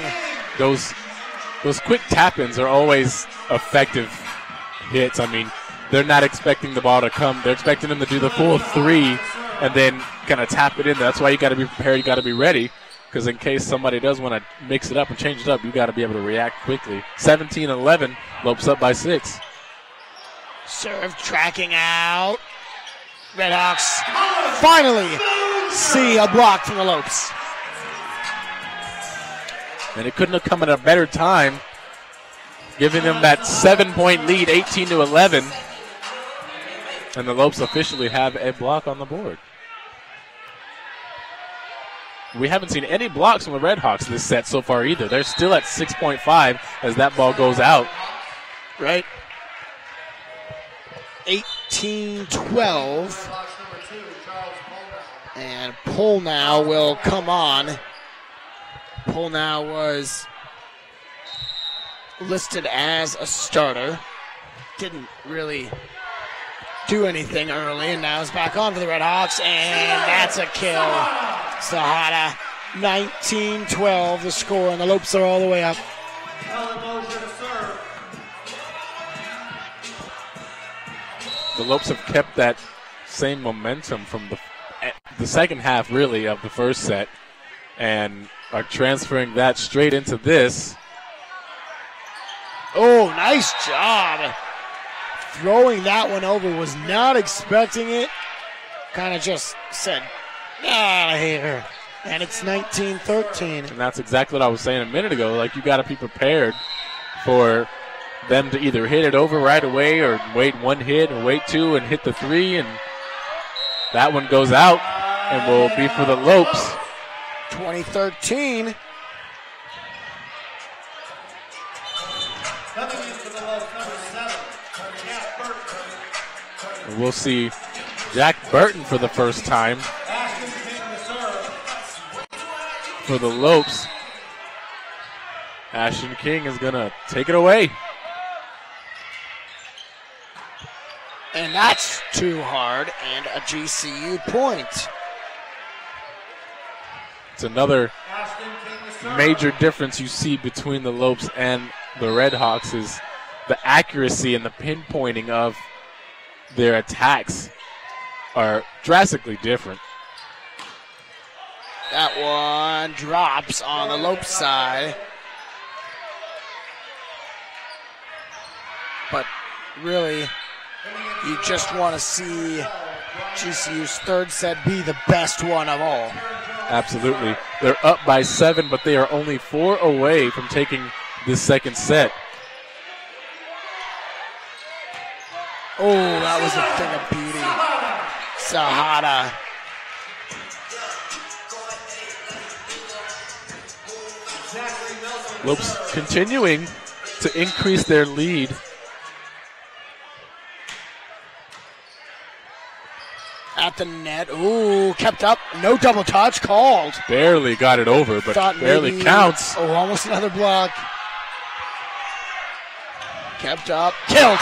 C: Those quick tap-ins are always effective hits. I mean, they're not expecting the ball to come. They're expecting them to do the full 3 and then kind of tap it in. That's why you got to be prepared. You got to be ready, because in case somebody does want to mix it up and change it up, you got to be able to react quickly. 17-11, Lopes up by 6.
B: Serve tracking out. Redhawks finally see a block from the Lopes.
C: And it couldn't have come at a better time, giving them that 7-point lead, 18-11. And the Lopes officially have a block on the board. We haven't seen any blocks from the Redhawks this set so far either. They're still at 6.5 as that ball goes out.
B: Right. 18-12. And Polnow will come on. Polnow was listed as a starter. Didn't really do anything early, and now is back on for the Redhawks, and that's a kill. Sahada, 19-12 the score, and the Lopes are all the way up.
C: The Lopes have kept that same momentum from the second half, really, of the first set, and are transferring that straight into this.
B: Oh, nice job. Throwing that one over, was not expecting it. Kind of just said, out of here. And it's 19-13.
C: And that's exactly what I was saying a minute ago. Like, you got to be prepared for them to either hit it over right away or wait one hit or wait two and hit the 3. And that one goes out and will be for the Lopes.
B: 2013.
C: And we'll see Jack Burton for the first time for the Lopes. Ashton King is going to take it away.
B: And that's too hard, and a GCU point.
C: It's another major difference you see between the Lopes and the Redhawks is the accuracy and the pinpointing of their attacks are drastically different.
B: That one drops on the Lopes side. But really, you just want to see GCU's third set be the best one of all.
C: Absolutely. They're up by 7, but they are only 4 away from taking this second set.
B: Oh, that was a thing of beauty. Sahara.
C: Lopes continuing to increase their lead.
B: At the net. Ooh, kept up. No double touch called.
C: Barely got it over, but
B: Thought
C: barely
B: maybe,
C: counts.
B: Oh, almost another block. Kept up. Killed.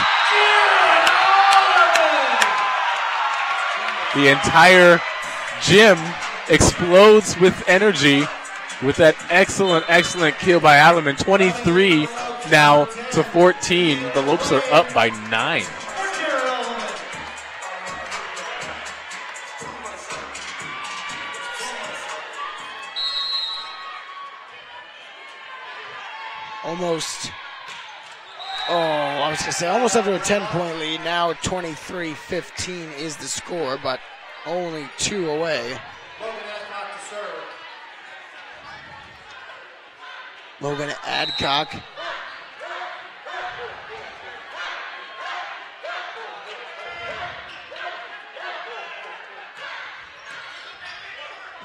C: The entire gym explodes with energy with that excellent, excellent kill by Alleman. 23 now to 14. The Lopes are up by 9.
B: Almost, I was going to say, almost up to a 10-point lead. Now 23-15 is the score, but only 2 away. Logan Adcock.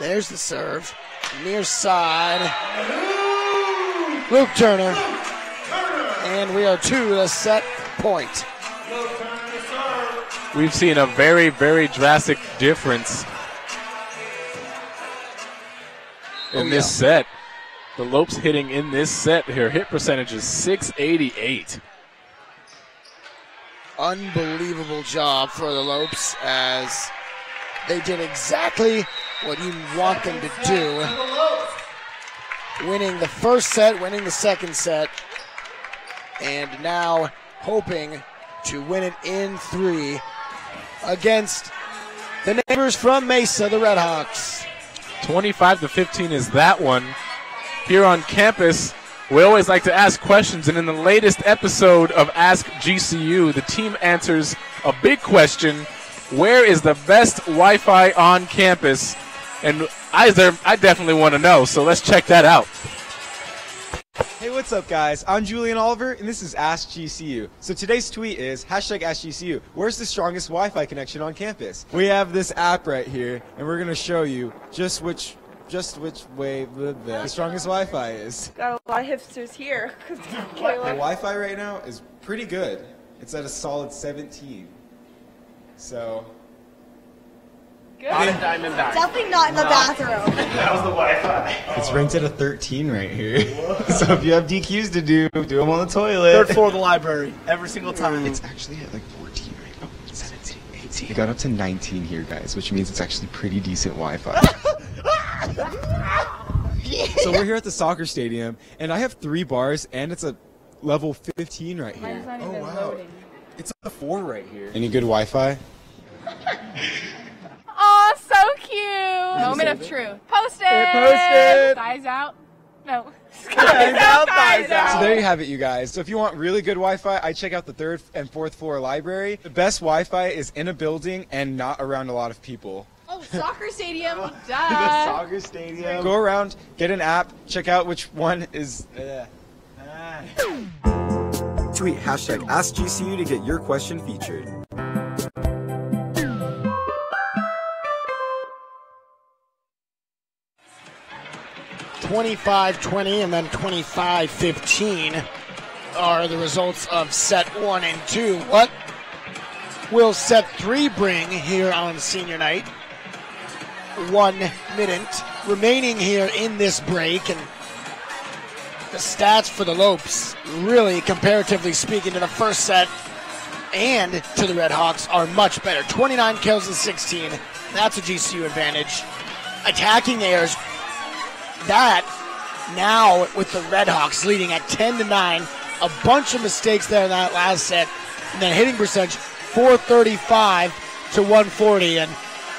B: There's the serve. Near side. Luke Turner. And we are to the set point.
C: We've seen a very, very drastic difference in this set. The Lopes hitting in this set, their hit percentage is .688.
B: Unbelievable job for the Lopes as they did exactly what you want them to do. Winning the first set, winning the second set, and now hoping to win it in 3 against the neighbors from Mesa, the Redhawks.
C: 25-15 is that one. Here on campus, we always like to ask questions, and in the latest episode of Ask GCU, the team answers a big question: where is the best Wi-Fi on campus? And I definitely want to know, so let's check that out.
K: Hey, what's up, guys? I'm Julian Oliver, and this is Ask GCU. So today's tweet is #AskGCU. Where's the strongest Wi-Fi connection on campus? We have this app right here, and we're going to show you just which way the strongest Wi-Fi is.
L: Got a lot of hipsters here.
K: The Wi-Fi right now is pretty good. It's at a solid 17. So.
L: Good. Definitely not in the bathroom.
K: That was the Wi-Fi. It's ranked at a 13 right here. So if you have DQs to do them on the toilet.
B: Third floor of the library, every single time.
K: It's actually at like 14 right now. 17, 18. It got up to 19 here, guys, which means it's actually pretty decent Wi-Fi. So we're here at the soccer stadium, and I have 3 bars, and it's a level 15 right here.
L: Mine's not even loading.
K: It's a 4 right here. Any good Wi-Fi?
L: Aw, so cute. Moment of truth. Posted.
K: Posted.
L: Thighs out. No.
K: Thighs out. So there you have it, you guys. So if you want really good Wi-Fi, I check out the 3rd and 4th floor library. The best Wi-Fi is in a building and not around a lot of people.
L: Oh, soccer stadium. Duh.
K: The soccer stadium. Go around, get an app, check out which one is. Tweet #AskGCU to get your question featured.
B: 25-20 and then 25-15 are the results of set 1 and 2. What will set 3 bring here on senior night. 1 minute remaining here in this break, and the stats for the Lopes, really comparatively speaking to the first set and to the Red Hawks, are much better. 29 kills and 16. That's a GCU advantage. Attacking airs, that now with the Red Hawks leading at 10-9. A bunch of mistakes there in that last set. And then hitting percentage, 435 to 140. And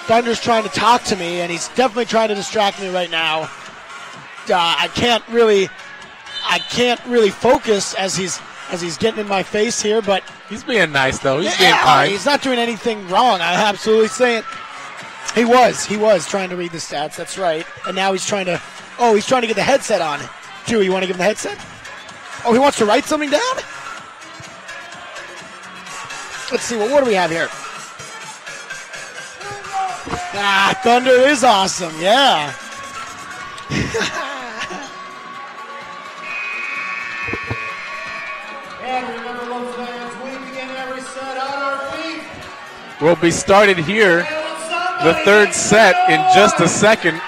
B: Thunder's trying to talk to me, and he's definitely trying to distract me right now. I can't really focus as he's getting in my face here, but
C: he's being nice though. He's being kind.
B: He's not doing anything wrong. I absolutely say it. He was trying to read the stats. That's right. And now he's trying to get the headset on. Dewey, you want to give him the headset? Oh, he wants to write something down? Let's see. What do we have here? Thunder is awesome. Yeah.
D: And remember, those fans, we begin every set on our feet.
C: Will be started here, the third set, in just a second.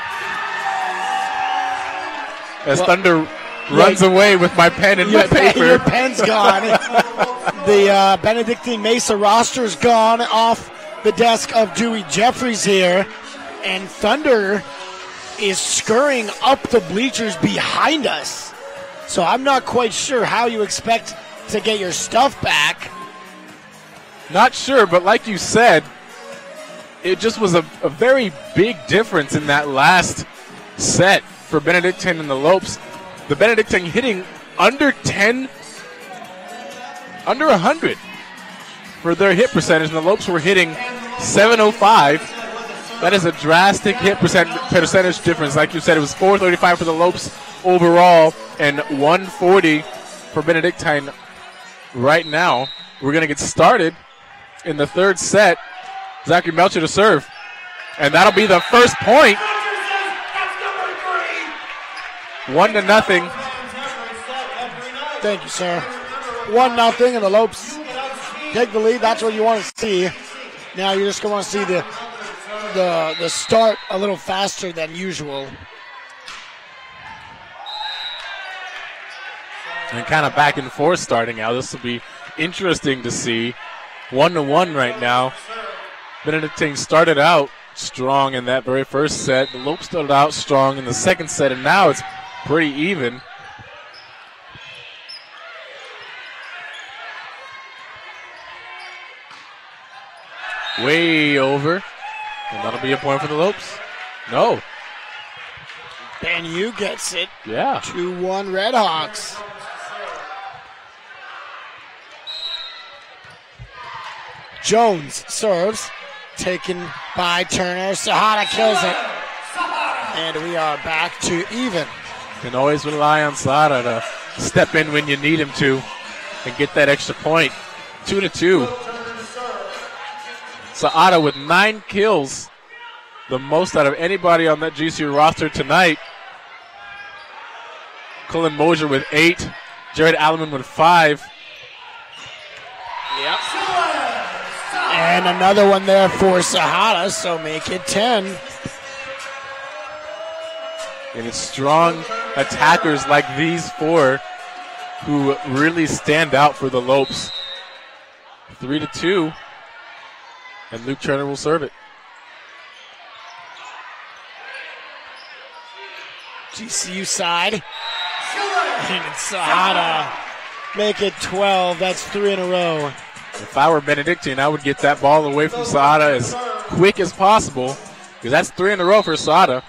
C: As Thunder runs away with my pen and my paper.
B: Your pen's gone. The Benedictine Mesa roster is gone off the desk of Dewey Jeffries here. And Thunder is scurrying up the bleachers behind us. So I'm not quite sure how you expect to get your stuff back.
C: Not sure, but like you said, it just was a very big difference in that last set for Benedictine and the Lopes. The Benedictine hitting under 100 for their hit percentage, and the Lopes were hitting 705. That is a drastic hit percentage difference. Like you said, it was 435 for the Lopes overall and 140 for Benedictine right now. We're going to get started in the third set. Zachary Melcher to serve. And that'll be the first point. 1-0.
B: Thank you, sir. 1-0, and the Lopes take the lead. That's what you want to see. Now you're just going to want to see the start a little faster than usual.
C: And kind of back and forth starting out. This will be interesting to see. 1-1 right now. Benedictine started out strong in that very first set. The Lopes started out strong in the second set, and now it's pretty even. Way over. And that'll be a point for the Lopes. No.
B: Banyu gets it.
C: Yeah.
B: 2-1 Red Hawks. Jones serves. Taken by Turner. Sahara kills it. And we are back to even.
C: Can always rely on Sahara to step in when you need him to and get that extra point. 2-2. Saada with 9 kills, the most out of anybody on that GCU roster tonight. Cullen Mosier with 8, Jared Alleman with 5.
B: Yep. And another one there for Sahara, so make it 10.
C: And it's strong attackers like these four who really stand out for the Lopes. 3-2. And Luke Turner will serve it.
B: GCU side. And it's Sahara. Make it 12. That's 3 in a row.
C: If I were Benedictine, I would get that ball away from Sahara as quick as possible, because that's 3 in a row for Sahara.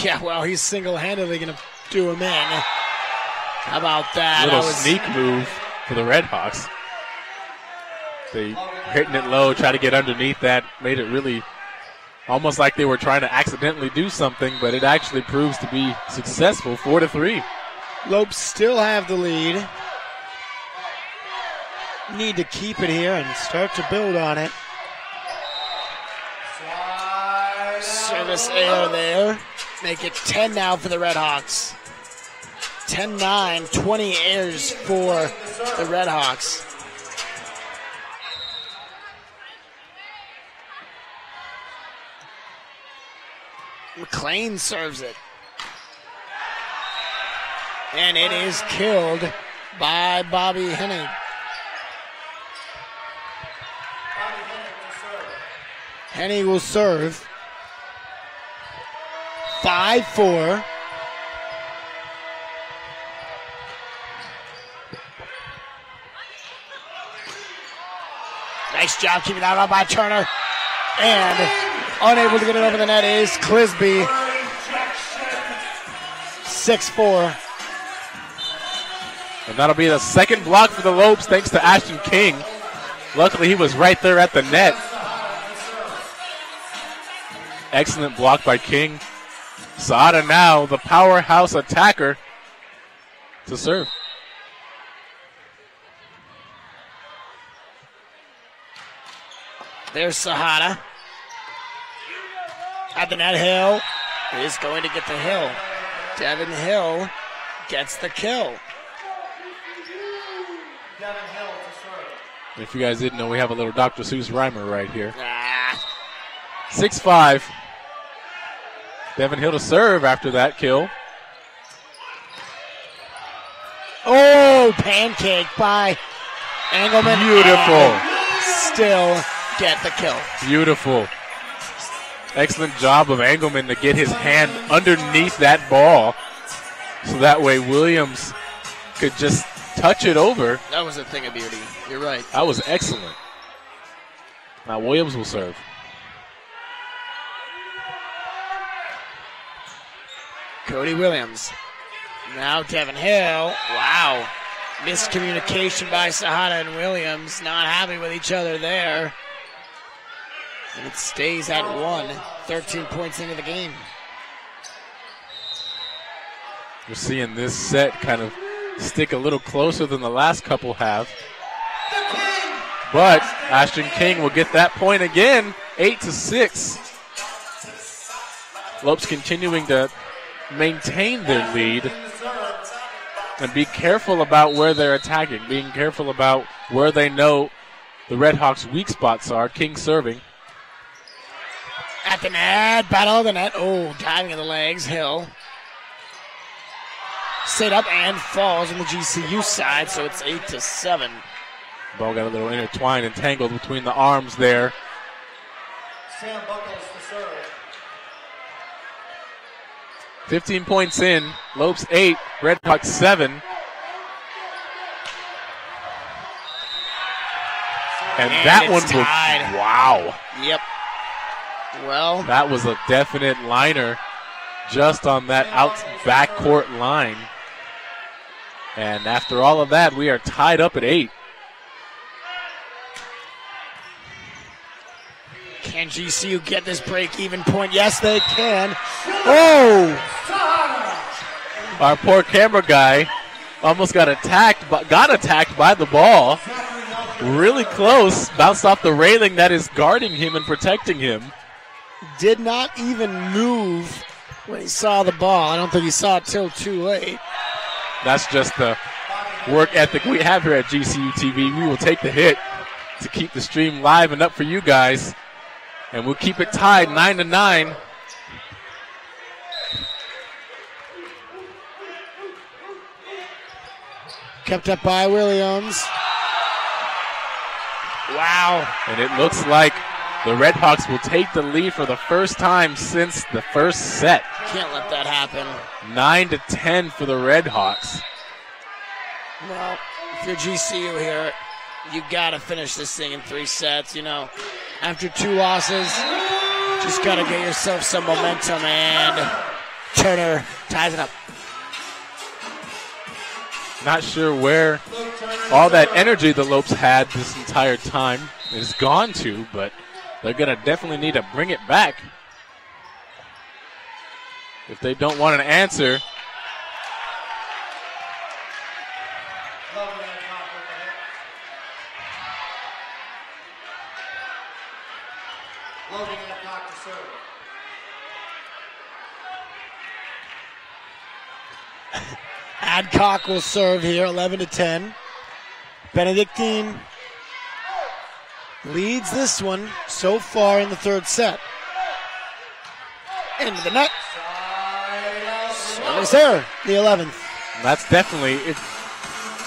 B: Yeah, well, he's single-handedly going to do him in. How about that?
C: Little sneak move for the Red Hawks. They hitting it low, try to get underneath that, made it really almost like they were trying to accidentally do something, but it actually proves to be successful. 4-3.
B: Lopes still have the lead. Need to keep it here and start to build on it. Service air there. Make it 10 now for the Red Hawks. 10-9, 20 airs for the Redhawks. McLean serves it. And it is killed by Bobby Hennig. Hennig will serve. 5-4. Nice job keeping that on by Turner. And unable to get it over the net is Clisby. 6-4.
C: And that'll be the second block for the Lopes thanks to Ashton King. Luckily, he was right there at the net. Excellent block by King. Saada now, the powerhouse attacker, to serve.
B: There's Sahada. At the net, Hill is going to get the Hill. Devin Hill gets the kill.
C: If you guys didn't know, we have a little Dr. Seuss rhymer right here. 6-5. Devin Hill to serve after that kill.
B: Oh, pancake by Engelman.
C: Beautiful.
B: Still get the kill.
C: Beautiful. Excellent job of Engelman to get his hand underneath that ball so that way Williams could just touch it over.
B: That was a thing of beauty. You're right.
C: That was excellent. Now Williams will serve.
B: Cody Williams. Now Devin Hill. Wow. Miscommunication by Sahada and Williams. Not happy with each other there. And it stays at 1. 13 points into the game.
C: We're seeing this set kind of stick a little closer than the last couple have. But Ashton King will get that point again. 8-6. Lopes continuing to maintain their lead and be careful about where they're attacking, being careful about where they know the Redhawks' weak spots are. King serving.
B: At the net, battle of the net. Oh, diving in the legs, Hill. Sit up and falls on the GCU side, so it's 8-7.
C: Ball got a little intertwined and tangled between the arms there.
D: Sam Buckles to serve.
C: 15 points in. Lopes 8, Redhawks 7. And that one was, wow.
B: Yep. Well,
C: that was a definite liner just on that out backcourt line. And after all of that, we are tied up at 8.
B: Can GCU get this break-even point? Yes, they can. Oh!
C: Our poor camera guy almost got attacked by the ball. Really close. Bounced off the railing that is guarding him and protecting him.
B: Did not even move when he saw the ball. I don't think he saw it till too late.
C: That's just the work ethic we have here at GCU TV. We will take the hit to keep the stream live and up for you guys. And we'll keep it tied 9-9.
B: Kept up by Williams. Wow.
C: And it looks like the Redhawks will take the lead for the first time since the first set.
B: Can't let that happen.
C: 9-10 for the Redhawks.
B: Well, if you're GCU here, you got to finish this thing in 3 sets. You know, after 2 losses, just got to get yourself some momentum, and Turner ties it up.
C: Not sure where all that energy the Lopes had this entire time is gone to, but they're going to definitely need to bring it back if they don't want an answer.
B: Adcock will serve here, 11-10. Benedictine leads this one so far in the third set. Into the net. Service there, the 11th.
C: That's definitely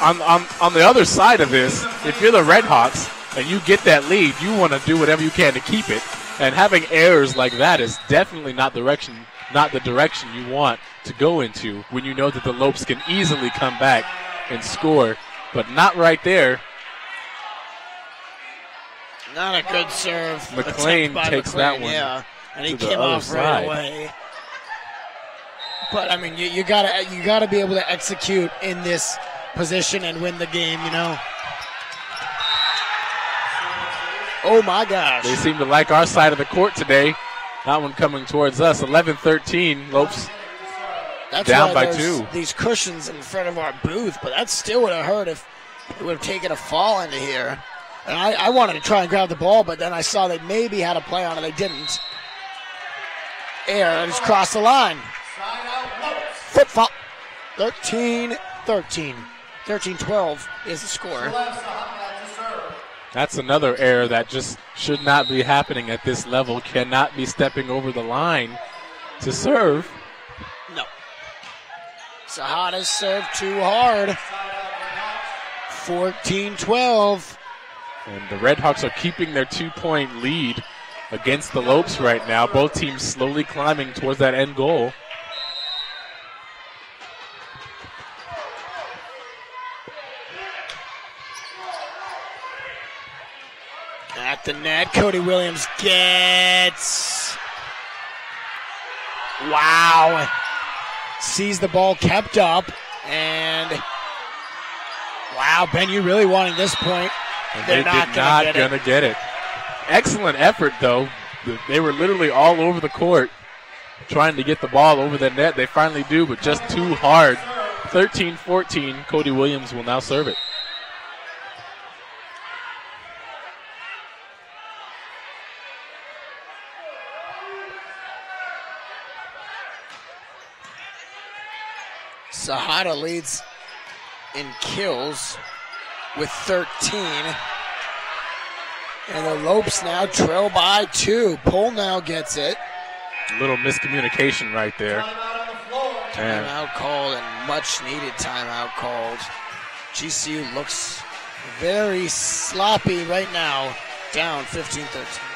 C: on the other side of this. If you're the Red Hawks and you get that lead, you want to do whatever you can to keep it. And having errors like that is definitely not the direction you want to go into when you know that the Lopes can easily come back and score, but not right there.
B: Not a good serve.
C: McLean takes that one.
B: Yeah, and he came off right away. But I mean, you gotta be able to execute in this position and win the game, you know. Oh my gosh!
C: They seem to like our side of the court today. That one coming towards us. 11-13. Lopes down by 2.
B: These cushions in front of our booth, but that still would have hurt if it would have taken a fall into here. And I wanted to try and grab the ball, but then I saw they maybe had a play on it. They didn't. Air just crossed the line. Foot foul. 13-13. 13-12 is the score.
C: That's another error that just should not be happening at this level. Cannot be stepping over the line to serve.
B: No. Sahada's served too hard. 14-12.
C: And the Red Hawks are keeping their 2-point lead against the Lopes right now. Both teams slowly climbing towards that end goal.
B: At the net, Cody Williams gets. Wow. Sees the ball kept up. And. Wow, Ben, you really wanting this point.
C: And they're not going to get it. Excellent effort, though. They were literally all over the court trying to get the ball over the net. They finally do, but just too hard. 13-14, Cody Williams will now serve it.
B: Sahada leads in kills with 13. And the Lopes now trail by 2. Pole now gets it.
C: A little miscommunication right there.
B: Timeout called, and much needed timeout called. GCU looks very sloppy right now, down 15-13.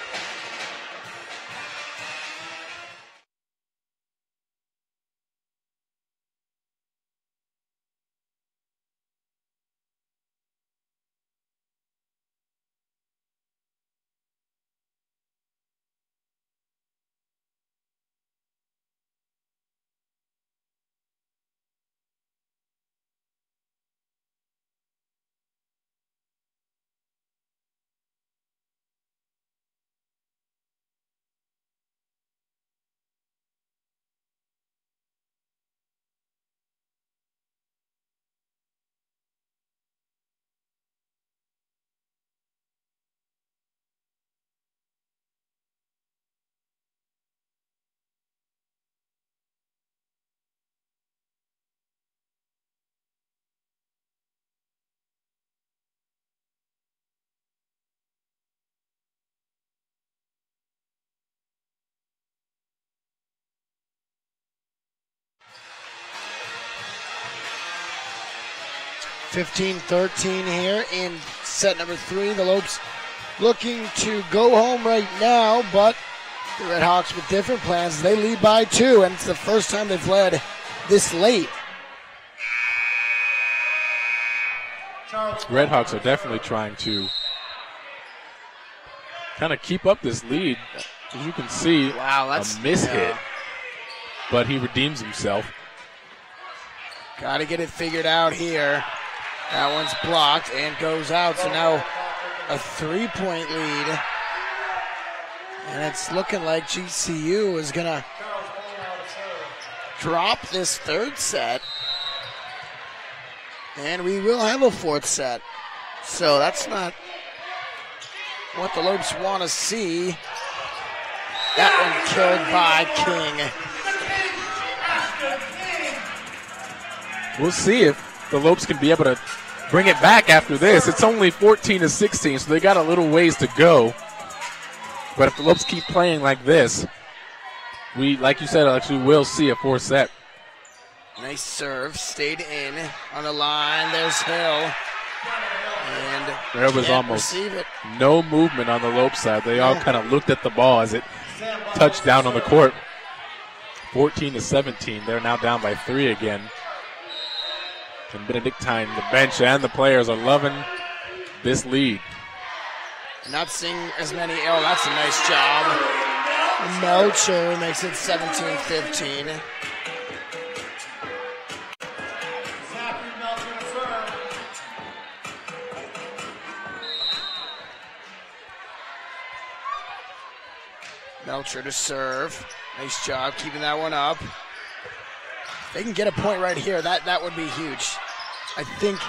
B: (15-13) here in set number 3. The Lopes looking to go home right now, but the Red Hawks with different plans. They lead by 2, and it's the first time they've led this late.
C: Red Hawks are definitely trying to kind of keep up this lead. As you can see,
B: wow, that's
C: a mishit, but he redeems himself.
B: Got to get it figured out here. That one's blocked and goes out, so now a 3-point lead. And it's looking like GCU is going to drop this third set. And we will have a fourth set. So that's not what the Lopes want to see. That one killed by King.
C: we'll see if the Lopes can be able to bring it back after this. It's only 14-16, so they got a little ways to go. But if the Lopes keep playing like this, we, like you said, Alex, we will see a fourth set.
B: Nice serve, stayed in on the line. There's Hill. And
C: there was almost no movement on the Lope side. They all kind of looked at the ball as it touched down on the court. 14-17. They're now down by 3 again. And Benedictine, the bench and the players are loving this lead.
B: Not seeing as many. Oh, that's a nice job. Melcher makes it 17-15. Melcher to serve. Nice job keeping that one up. If they can get a point right here, that would be huge. I think.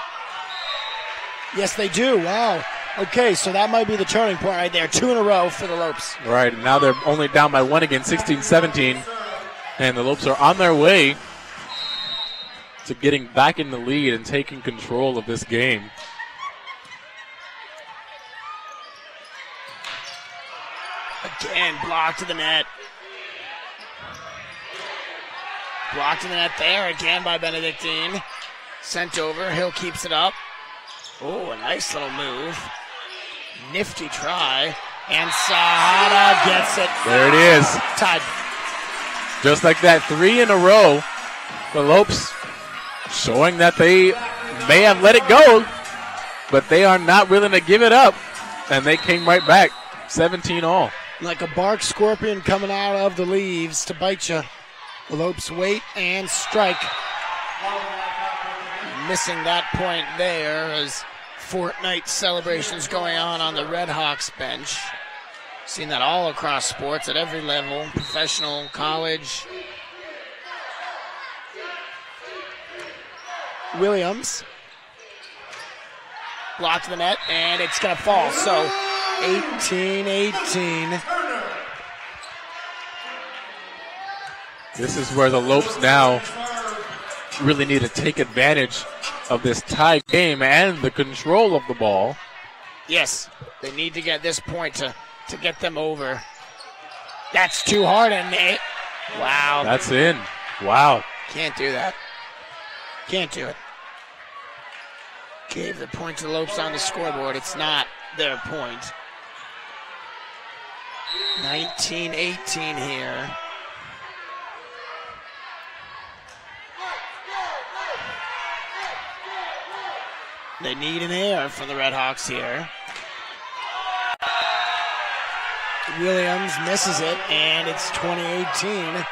B: Yes, they do. Wow. Okay, so that might be the turning point right there. 2 in a row for the Lopes.
C: Right, and now they're only down by 1 again, 16-17. And the Lopes are on their way to getting back in the lead and taking control of this game.
B: Again, blocked to the net. Blocked to the net there again by Benedictine. Sent over. Hill keeps it up. Oh, a nice little move. Nifty try. And Sahara gets it.
C: There it is.
B: Tied.
C: Just like that, 3 in a row. The Lopes showing that they may have let it go, but they are not willing to give it up. And they came right back, 17-all.
B: Like a bark scorpion coming out of the leaves to bite you. The Lopes wait and strike. Missing that point there as Fortnite celebrations going on the Red Hawks bench. Seen that all across sports at every level, professional, college. Williams. Blocked the net, and it's going to fall. So 18-18.
C: This is where the Lopes now really need to take advantage of this tie game and the control of the ball.
B: Yes, they need to get this point to get them over. That's too hard, and it, wow.
C: That's in. Wow.
B: Can't do that. Can't do it. Gave the point to the Lopes on the scoreboard. It's not their point. 19-18 here. They need an air from the Red Hawks here. Williams misses it, and it's 20-18.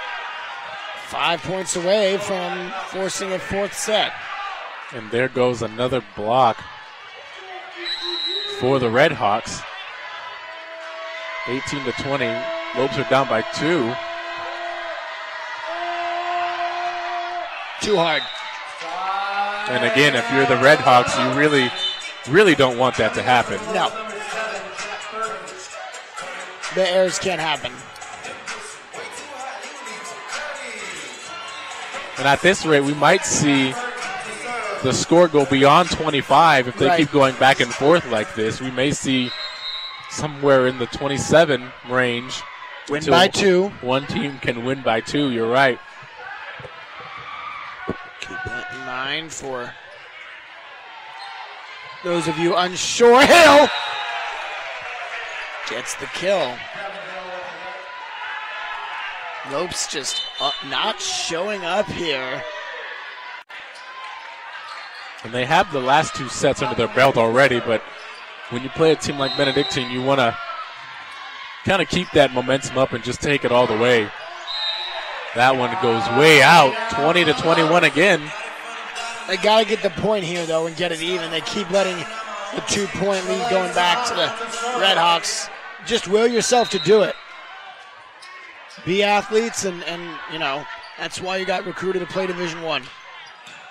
B: 5 points away from forcing a fourth set.
C: And there goes another block for the Red Hawks. 18-20. Lopes are down by 2.
B: Too hard.
C: And again, if you're the Red Hawks, you really, really don't want that to happen.
B: No. The errors can't happen.
C: And at this rate, we might see the score go beyond 25 if they keep going back and forth like this. We may see somewhere in the 27 range.
B: Win by 2.
C: One team can win by 2. You're right.
B: Keep that in mind for those of you unsure. Hill gets the kill. Lopes just not showing up here.
C: And they have the last 2 sets under their belt already, but when you play a team like Benedictine, you want to kind of keep that momentum up and just take it all the way. That one goes way out, 20-21 again.
B: They got to get the point here, though, and get it even. They keep letting the 2-point lead going back to the Red Hawks. Just will yourself to do it. Be athletes, and you know, that's why you got recruited to play Division I.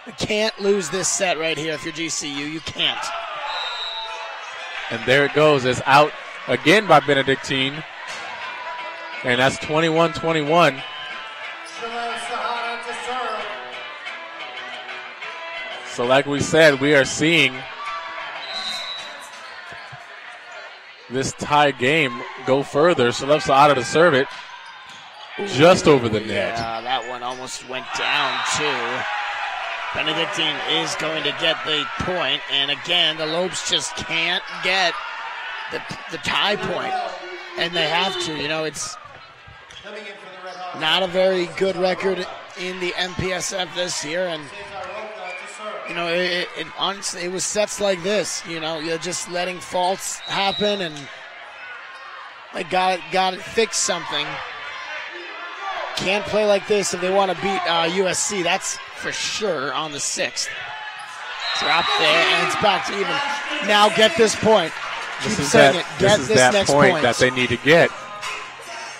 B: You can't lose this set right here if you're GCU. You can't.
C: And there it goes. It's out again by Benedictine. And that's 21-21. So like we said, we are seeing this tie game go further. Shalef Sahada to serve it just over the net.
B: Yeah, that one almost went down too. Benedictine is going to get the point, and again, the Lopes just can't get the tie point, and they have to. You know, it's not a very good record in the MPSF this year, and you know, it honestly, it was sets like this. You know, you're just letting faults happen, and they got to fix something. Can't play like this if they want to beat USC. That's for sure on the 6th. Drop there, and it's back to even. Now get this point. Keep saying it. Get this next point
C: that they need to get.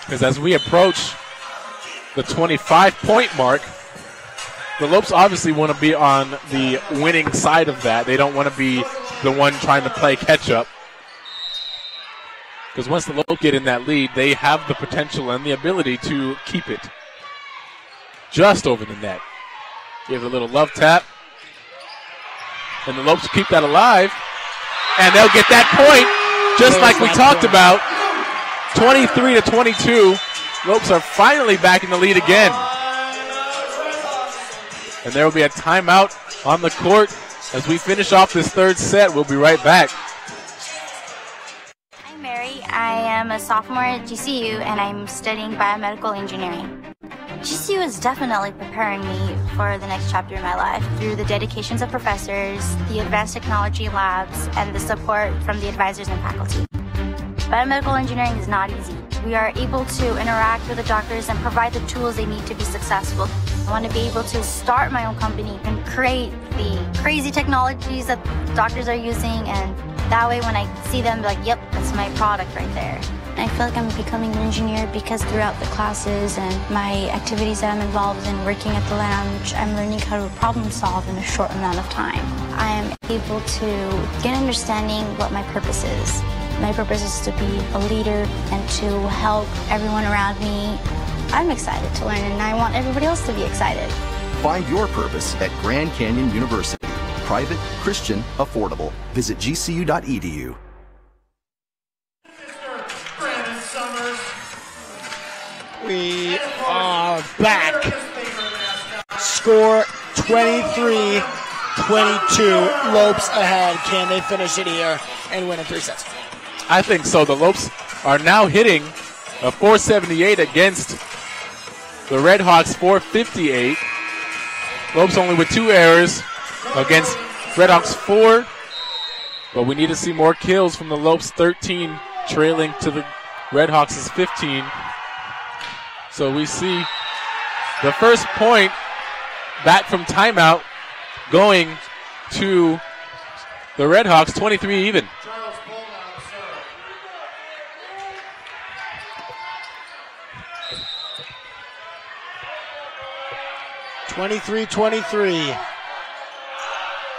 C: Because as we approach the 25-point mark, the Lopes obviously want to be on the winning side of that. They don't want to be the one trying to play catch-up. Because once the Lopes get in that lead, they have the potential and the ability to keep it just over the net. Give it a little love tap. And the Lopes keep that alive. And they'll get that point, just like we talked about. 23-22. Lopes are finally back in the lead again. And there will be a timeout on the court as we finish off this third set. We'll be right back.
M: I'm Mary. I am a sophomore at GCU, and I'm studying biomedical engineering. GCU is definitely preparing me for the next chapter in my life through the dedications of professors, the advanced technology labs, and the support from the advisors and faculty. Biomedical engineering is not easy. We are able to interact with the doctors and provide the tools they need to be successful. I want to be able to start my own company and create the crazy technologies that doctors are using, and that way when I see them, like, yep, that's my product right there. I feel like I'm becoming an engineer because throughout the classes and my activities that I'm involved in working at the lounge, I'm learning how to problem solve in a short amount of time. I am able to get an understanding what my purpose is. My purpose is to be a leader and to help everyone around me. I'm excited to learn, and I want everybody else to be excited.
F: Find your purpose at Grand Canyon University. Private, Christian, affordable. Visit gcu.edu.
B: We are back. Score 23-22. Lopes ahead. Can they finish it here and win in 3 sets?
C: I think so. The Lopes are now hitting a 478 against the Red Hawks 458. Lopes only with 2 errors against Red Hawks 4. But we need to see more kills from the Lopes 13 trailing to the Red Hawks' 15. So we see the first point back from timeout going to the Red Hawks, 23 even.
B: 23-23.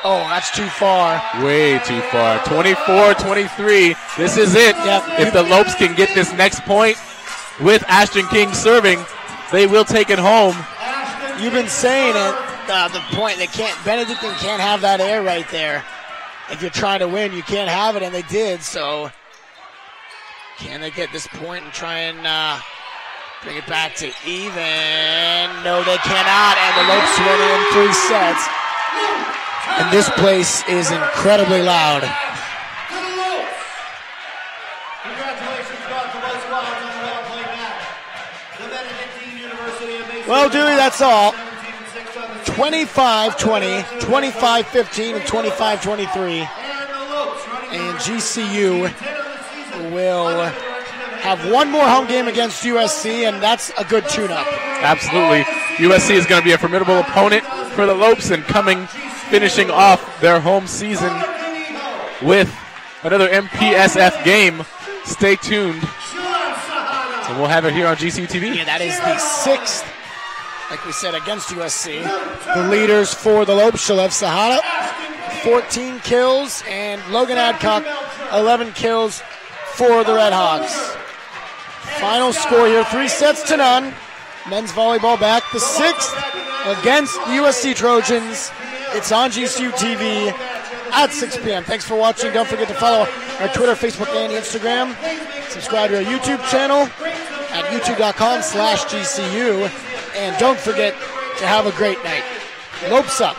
B: Oh, that's too far.
C: Way too far. 24-23. This is it.
B: Yep.
C: If the Lopes can get this next point with Ashton King serving, they will take it home.
B: You've been saying it. The point, Benedictine can't have that air right there. If you're trying to win, you can't have it, and they did. So can they get this point and try and bring it back to even? No, they cannot, and the Lopes win in 3 sets. And this place is incredibly loud. Well, Dewey, that's all. 25-20, 25-15, and 25-23. And GCU will have one more home game against USC, and that's a good tune-up.
C: Absolutely. USC is going to be a formidable opponent for the Lopes, and finishing off their home season with another MPSF game. Stay tuned. And we'll have it here on GCU TV.
B: Yeah, that is the 6th, like we said, against USC. The leaders for the Lopes, Shalef Sahada, 14 kills, and Logan Adcock, 11 kills for the Red Hawks. Final score here, 3-0. Men's volleyball back, the 6th against the USC Trojans It's on GCU TV at 6 p.m. Thanks for watching. Don't forget to follow our Twitter, Facebook, and Instagram. Subscribe to our YouTube channel at youtube.com/GCU. And don't forget to have a great night. Lopes up.